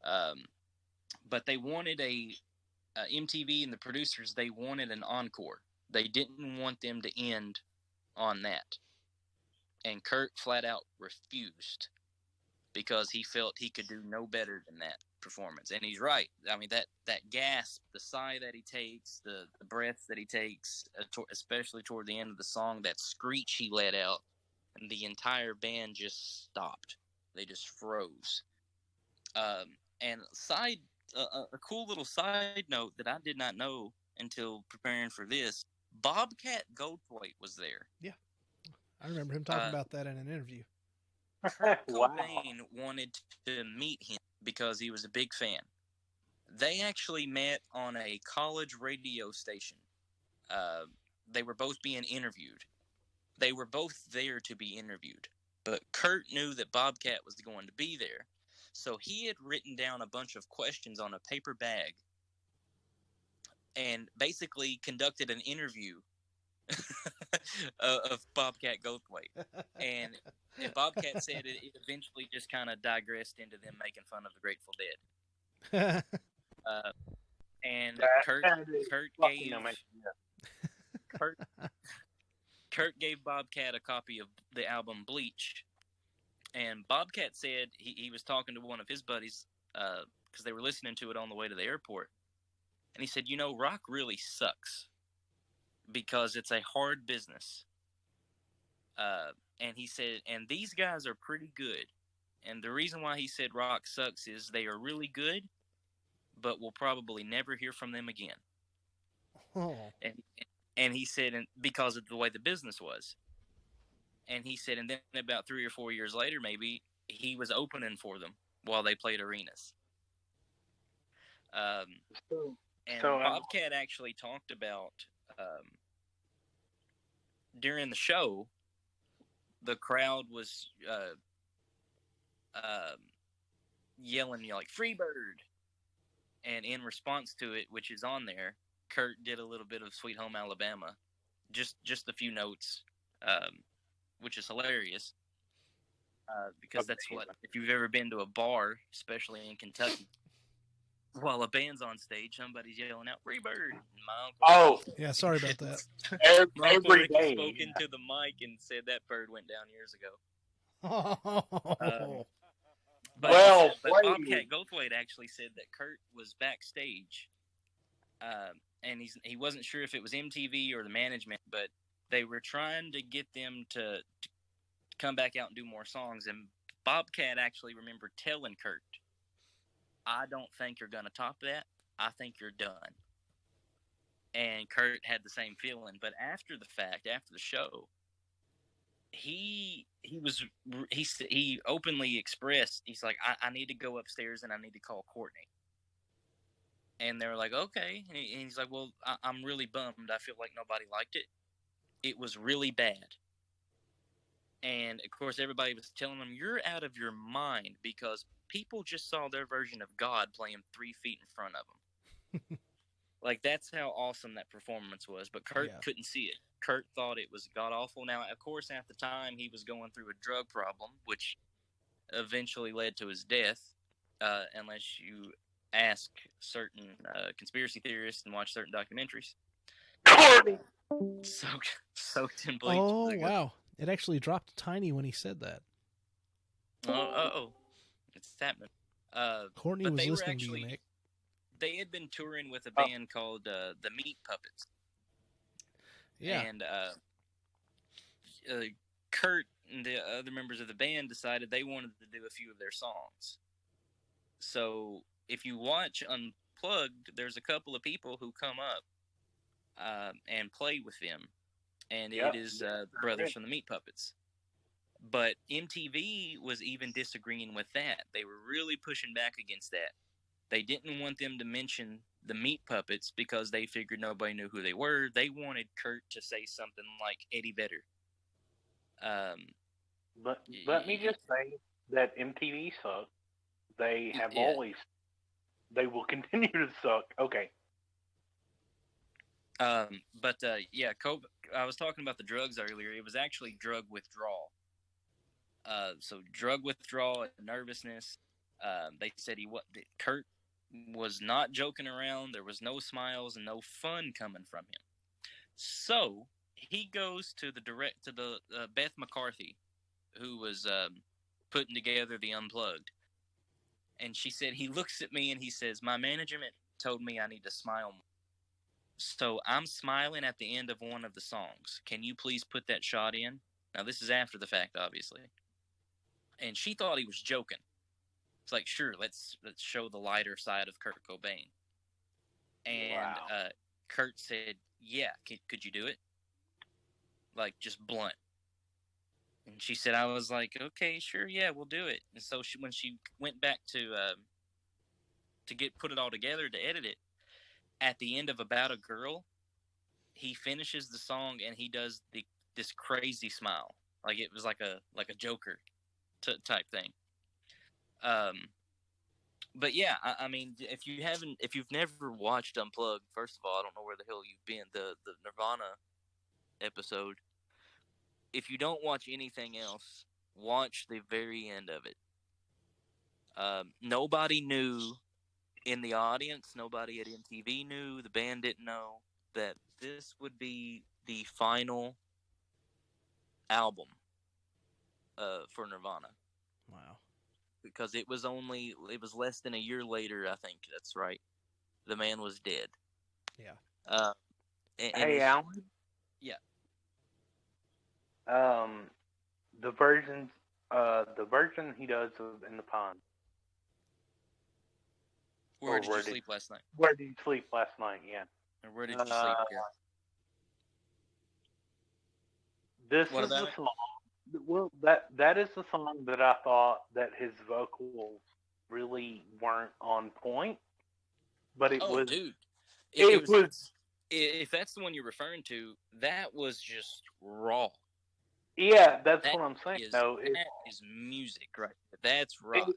But they wanted MTV and the producers, they wanted an encore. They didn't want them to end on that. And Kurt flat out refused because he felt he could do no better than that performance. And he's right. I mean, that gasp, the sigh that he takes, the breaths that he takes, especially toward the end of the song, that screech he let out, and the entire band just stopped. They just froze. And a cool little side note that I did not know until preparing for this, Bobcat Goldthwait was there. Yeah. I remember him talking about that in an interview. Kurt Cobain wanted to meet him because he was a big fan. They actually met on a college radio station. They were both being interviewed. They were both there to be interviewed. But Kurt knew that Bobcat was going to be there. So he had written down a bunch of questions on a paper bag and basically conducted an interview of Bobcat Goldthwait. And Bobcat said it eventually just kind of digressed into them making fun of the Grateful Dead. And Kurt gave Bobcat a copy of the album Bleach. And Bobcat said he was talking to one of his buddies because they were listening to it on the way to the airport. And he said, rock really sucks because it's a hard business. And he said, and these guys are pretty good. And the reason why he said rock sucks is they are really good, but we'll probably never hear from them again. Oh. And he said, because of the way the business was. And he said, and then about 3 or 4 years later, maybe, he was opening for them while they played arenas. Bobcat actually talked about, during the show, the crowd was yelling, like, "Free Bird!" And in response to it, which is on there, Kurt did a little bit of Sweet Home Alabama. Just a few notes. Which is hilarious because that's what, if you've ever been to a bar, especially in Kentucky, while a band's on stage, somebody's yelling out "Free Bird." Yeah, sorry about that. Every day spoke into the mic and said that bird went down years ago. But Well but played. Bobcat Goldthwait actually said that Kurt was backstage, and he wasn't sure if it was MTV or the management, but they were trying to get them to come back out and do more songs. And Bobcat actually remembered telling Kurt, "I don't think you're gonna top that. I think you're done." And Kurt had the same feeling. But after the fact, after the show, he openly expressed, he's like, I need to go upstairs and I need to call Courtney. And they were like, okay. And he's like, well, I'm really bummed. I feel like nobody liked it. It was really bad. And of course, everybody was telling him, you're out of your mind, because people just saw their version of God playing 3 feet in front of them. Like, that's how awesome that performance was. But Kurt couldn't see it. Kurt thought it was god awful. Now, of course, at the time, he was going through a drug problem, which eventually led to his death, unless you ask certain conspiracy theorists and watch certain documentaries. Courtney! Soaked in bleach. Oh, wow. It actually dropped tiny when he said that. Oh. It's happening. Courtney was listening to you, Nick. They had been touring with a band called the Meat Puppets. Yeah. And Kurt and the other members of the band decided they wanted to do a few of their songs. So if you watch Unplugged, there's a couple of people who come up and play with them. And it is brothers from the Meat Puppets. But MTV was even disagreeing with that. They were really pushing back against that. They didn't want them to mention the Meat Puppets because they figured nobody knew who they were. They wanted Kurt to say something like Eddie Vedder. But let me just say that MTV sucks. They have always. They will continue to suck. Okay. I was talking about the drugs earlier. It was actually drug withdrawal. So drug withdrawal and nervousness. They said Kurt was not joking around. There was no smiles and no fun coming from him. So he goes to the Beth McCarthy, who was putting together the Unplugged, and she said he looks at me and he says, "My management told me I need to smile more. So I'm smiling at the end of one of the songs. Can you please put that shot in?" Now this is after the fact, obviously. And she thought he was joking. It's like, sure, let's show the lighter side of Kurt Cobain. And Kurt said, yeah, could you do it? Like, just blunt. And she said, I was like, okay, sure, yeah, we'll do it. And so when she went back to put it all together to edit it, at the end of About a Girl, he finishes the song and he does this crazy smile. Like it was like a Joker type thing. But yeah, I mean, if you've never watched Unplugged, first of all, I don't know where the hell you've been. The Nirvana episode. If you don't watch anything else, watch the very end of it. Nobody knew in the audience, nobody at MTV knew, the band didn't know that this would be the final album for Nirvana. Wow. Because it was less than a year later, I think that's right. The man was dead. Yeah. Hey, Alan? Yeah. The version he does of In the Pond. Where did you sleep last night? Where did you sleep last night? Yeah. Or where did you sleep? Yeah. This is the song. Well, that is the song that I thought that his vocals really weren't on point, but it was. Dude, it was. If that's the one you're referring to, that was just raw. Yeah, that's what I'm saying. That is music, right? That's rock.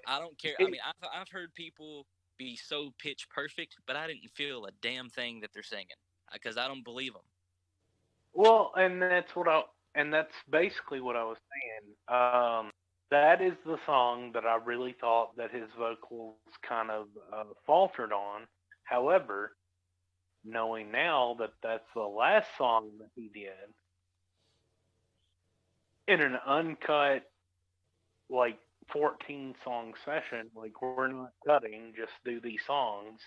I don't care. I mean, I've heard people be so pitch perfect, but I didn't feel a damn thing that they're singing because I don't believe them. Well, and that's basically what I was saying. That is the song that I really thought that his vocals kind of faltered on. However, knowing now that that's the last song that he did, in an uncut, like 14-song session, like we're not cutting, just do these songs,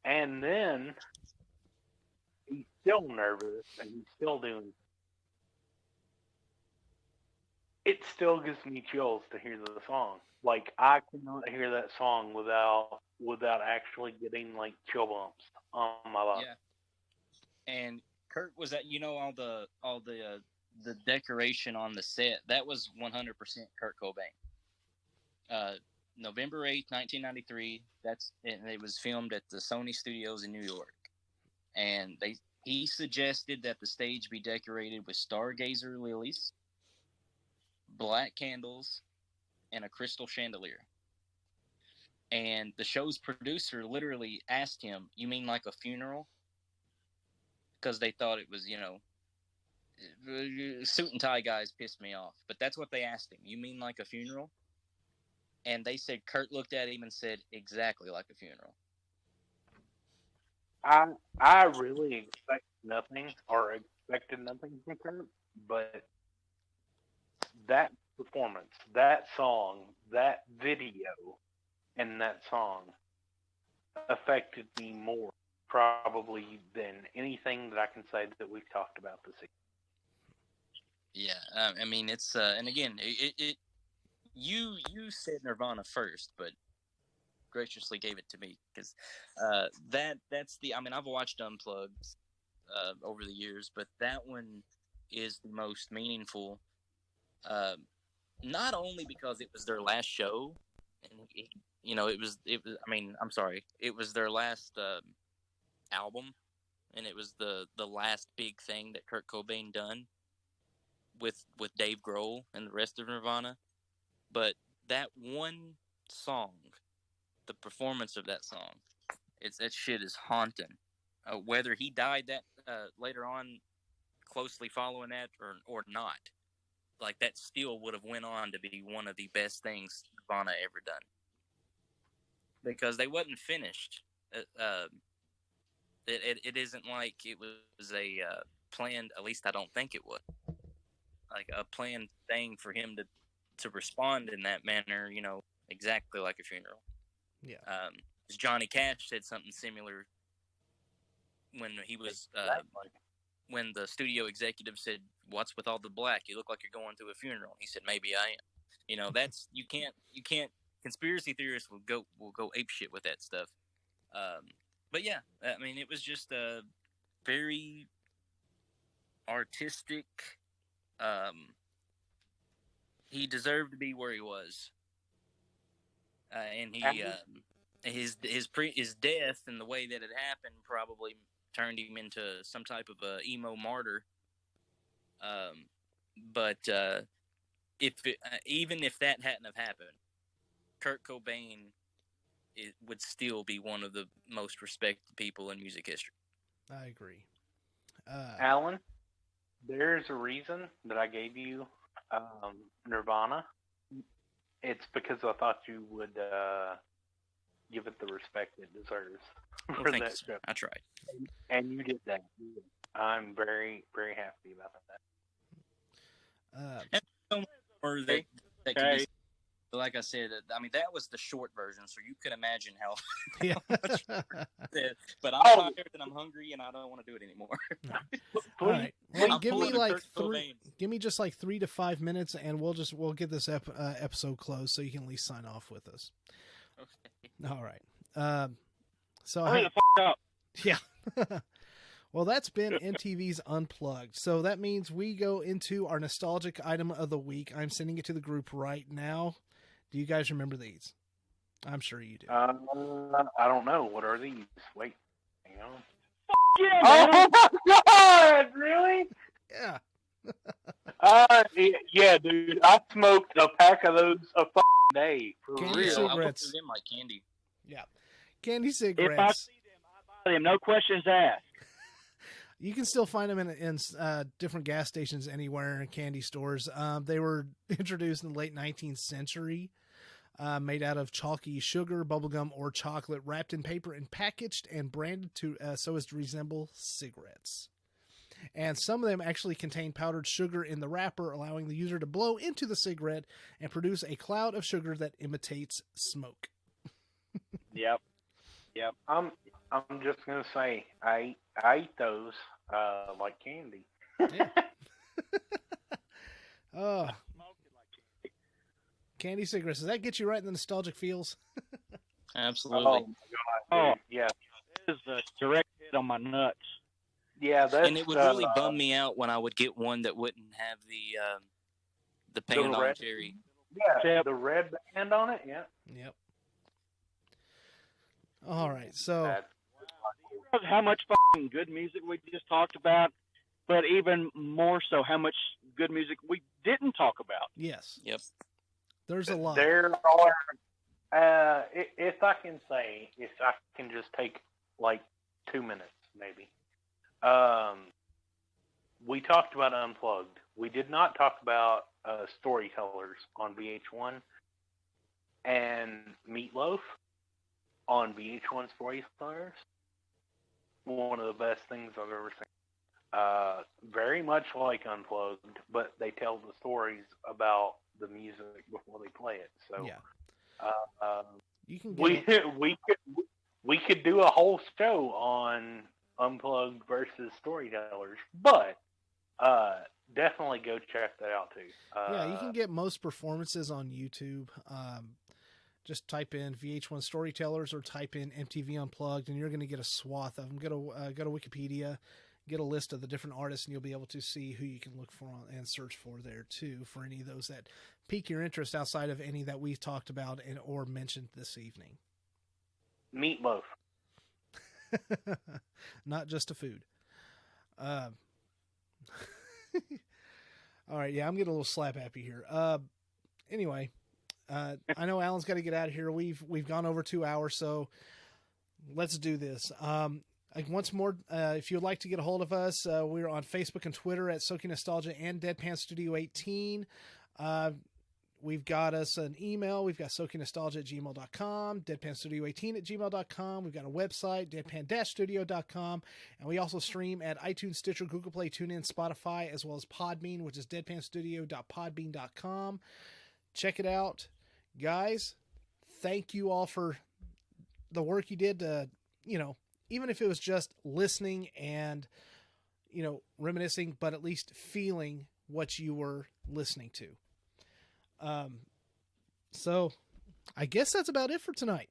and then he's still nervous and he's still doing. It still gives me chills to hear the song. Like I cannot hear that song without actually getting like chill bumps on my body. Yeah. And Kurt was at all the decoration on the set, that was 100% Kurt Cobain. November 8th, 1993. It was filmed at the Sony Studios in New York, and he suggested that the stage be decorated with stargazer lilies, black candles, and a crystal chandelier. And the show's producer literally asked him, "You mean like a funeral?" Because they thought it was, suit and tie guys pissed me off. But that's what they asked him. "You mean like a funeral?" And they said, Kurt looked at him and said, "Exactly like a funeral." I really expected nothing from Kurt, but that performance, that song, that video, and that song affected me more probably than anything that I can say that we've talked about this evening. Yeah, I mean, it's and again, you said Nirvana first, but graciously gave it to me because that's the. I mean, I've watched Unplugged over the years, but that one is the most meaningful. Not only because it was their last show, and it was. I mean, I'm sorry, it was their last album, and it was the last big thing that Kurt Cobain done with Dave Grohl and the rest of Nirvana. But that one song, the performance of that song, that shit is haunting. Whether he died that later on, closely following that or not, like that still would have went on to be one of the best things Nirvana ever done. Because they wasn't finished. It isn't like it was a planned. At least I don't think it was like a planned thing for him to respond in that manner. Exactly like a funeral. Yeah. Johnny Cash said something similar when he was when the studio executive said, "What's with all the black? You look like you're going to a funeral." He said, "Maybe I am." That's you can't. Conspiracy theorists will go apeshit with that stuff. But yeah, I mean, it was just a very artistic. He deserved to be where he was, and his death and the way that it happened probably turned him into some type of a emo martyr. But even if that hadn't have happened, Kurt Cobain would still be one of the most respected people in music history. I agree. Alan, there's a reason that I gave you Nirvana. It's because I thought you would give it the respect it deserves for Thank that you, show. I tried. And you did that. I'm very, very happy about that. Or that can be, like I said, I mean, that was the short version, so you can imagine how, Yeah. much but I'm tired and I'm hungry and I don't want to do it anymore. All right. Well, give me just like 3 to 5 minutes, and we'll get this episode closed so you can at least sign off with us. Okay. All right. So hurry the fuck up. Yeah. Well, that's been MTV's Unplugged. So that means we go into our nostalgic item of the week. I'm sending it to the group right now. Do you guys remember these? I'm sure you do. I don't know. What are these? Wait. Hang on. Yeah, man. Oh my God! Really? Yeah. Yeah, dude. I smoked a pack of those a day for Candy real. cigarettes. I look through them like candy. Yeah. Candy If I cigarettes. see them, I buy them. No questions asked. You can still find them in different gas stations anywhere and candy stores. They were introduced in the late 19th century, made out of chalky sugar, bubblegum, or chocolate, wrapped in paper and packaged and branded so as to resemble cigarettes. And some of them actually contain powdered sugar in the wrapper, allowing the user to blow into the cigarette and produce a cloud of sugar that imitates smoke. Yep. I'm just gonna say I ate those like candy. Yeah. Oh, candy cigarettes. Does that get you right in the nostalgic feels? Absolutely. Oh my god! Dude. Yeah, It is a direct hit on my nuts. yeah. That's And it would really bum me out when I would get one that wouldn't have the paint on red- cherry. Yeah, Yep. the red band on it. Yeah. Yep. All right, so That's- How much fucking good music we just talked about, but even more so, how much good music we didn't talk about. yes, Yep. there's a lot. There are, if I can say, if I can just take like 2 minutes, maybe. We talked about Unplugged. We did not talk about Storytellers on VH1 and Meatloaf on VH1 Storytellers. One of the best things I've ever seen. Very much like Unplugged, but they tell the stories about the music before they play it. So Yeah, you can we get we could do a whole show on Unplugged versus Storytellers, but definitely go check that out too. yeah, you can get most performances on YouTube. Just type in VH1 Storytellers or type in MTV Unplugged, and you're going to get a swath of them. Go to Wikipedia, get a list of the different artists, and you'll be able to see who you can look for and search for there too, for any of those that pique your interest outside of any that we've talked about and or mentioned this evening. Meatloaf. Not just a food. All right, yeah, I'm getting a little slap happy here. Anyway, I know Alan's got to get out of here. We've gone over 2 hours, so let's do this. Once more, if you'd like to get a hold of us, we're on Facebook and Twitter at SOKy Nostalgia and Deadpan Studio 18. We've got us an email. We've got SOKyNostalgia@gmail.com, DeadpanStudio18@gmail.com. We've got a website, deadpan-studio.com. And we also stream at iTunes, Stitcher, Google Play, TuneIn, Spotify, as well as Podbean, which is deadpanstudio.podbean.com. Check it out. Guys, thank you all for the work you did to, even if it was just listening and, reminiscing, but at least feeling what you were listening to. So I guess that's about it for tonight.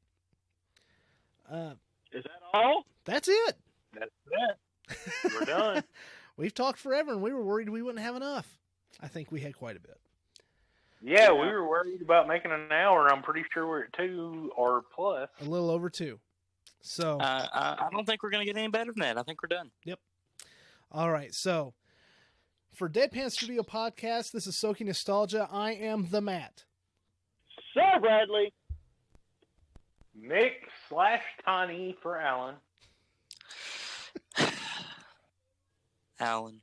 Is that all? That's it. That's it. We're done. We've talked forever and we were worried we wouldn't have enough. I think we had quite a bit. Yeah, we were worried about making an hour. I'm pretty sure we're at 2 or plus. A little over 2. So I don't think we're going to get any better than that. I think we're done. Yep. All right. So for Deadpan Studio Podcast, this is SOKy Nostalgia. I am the Matt. Sir Bradley. Mick/Tiny for Alan. Alan.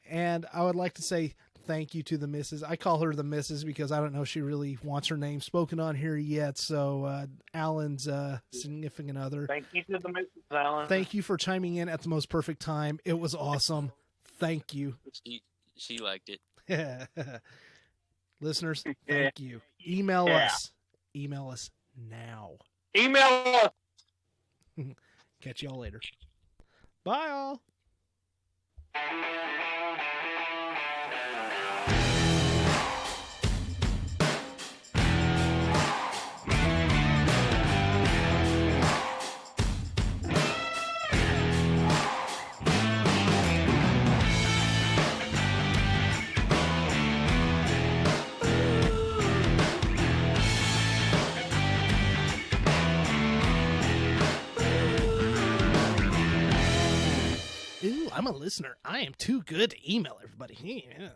And I would like to say thank you to the missus. I call her the missus because I don't know if she really wants her name spoken on here yet. So Alan's significant other. Thank you to the Mrs. Alan. Thank you for chiming in at the most perfect time. It was awesome. Thank you. She liked it. Listeners, thank you. Email us. Email us now. Email us. Catch y'all later. Bye all. Ooh, I'm a listener. I am too good to email everybody. Yeah.